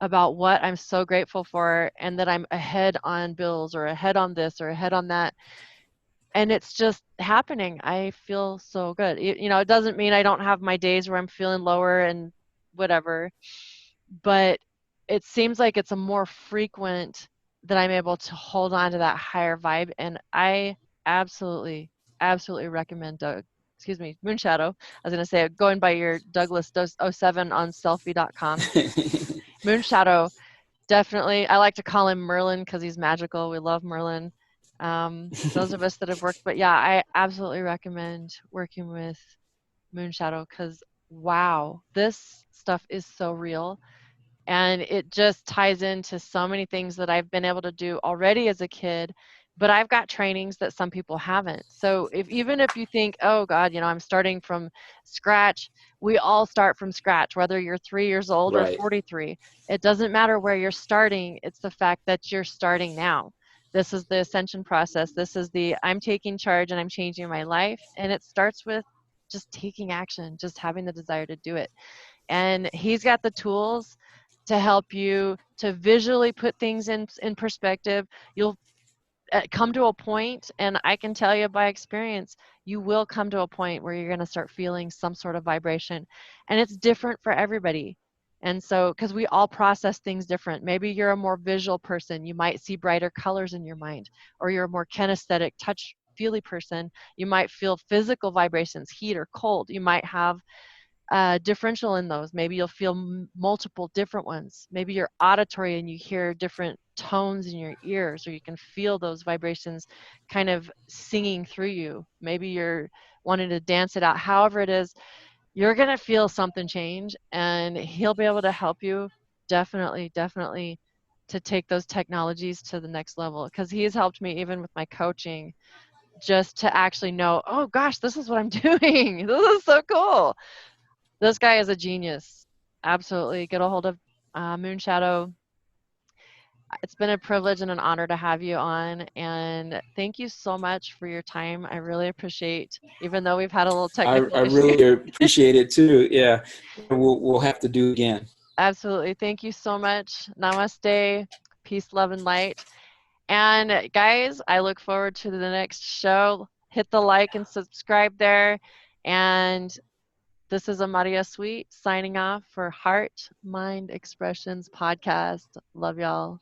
about what I'm so grateful for, and that I'm ahead on bills or ahead on this or ahead on that. And it's just happening. I feel so good. It doesn't mean I don't have my days where I'm feeling lower and whatever, but it seems like it's a more frequent that I'm able to hold on to that higher vibe. And I absolutely recommend Moonshadow. I was going to say, going by your Douglas07 on selfie.com. Moonshadow, definitely. I like to call him Merlin because he's magical. We love Merlin. Those of us that have worked, but yeah, I absolutely recommend working with Moonshadow because, wow, this stuff is so real. And it just ties into so many things that I've been able to do already as a kid, but I've got trainings that some people haven't. So even if you think, oh God, I'm starting from scratch, we all start from scratch, whether you're 3 years old or 43. It doesn't matter where you're starting. It's the fact that you're starting now. This is the ascension process. This is I'm taking charge and I'm changing my life. And it starts with just taking action, just having the desire to do it. And he's got the tools to help you to visually put things in perspective. You'll come to a point, and I can tell you by experience, you will come to a point where you're going to start feeling some sort of vibration, and it's different for everybody. And so, because we all process things different. Maybe you're a more visual person. You might see brighter colors in your mind, or you're a more kinesthetic, touch-feely person. You might feel physical vibrations, heat or cold. You might have differential in those. Maybe you'll feel multiple different ones. Maybe you're auditory and you hear different tones in your ears, or you can feel those vibrations kind of singing through you. Maybe you're wanting to dance it out. However it is, you're going to feel something change, and he'll be able to help you definitely to take those technologies to the next level, because he has helped me even with my coaching, just to actually know, oh gosh, this is what I'm doing. This is so cool. This guy is a genius. Absolutely. Get a hold of Moonshadow. It's been a privilege and an honor to have you on. And thank you so much for your time. I really appreciate, even though we've had a little technical I issue. really appreciate it too. Yeah, we'll have to do it again. Absolutely. Thank you so much. Namaste. Peace, love, and light. And guys, I look forward to the next show. Hit the like and subscribe there. And this is Amária Sweet signing off for Heart Mind Expressions podcast. Love y'all.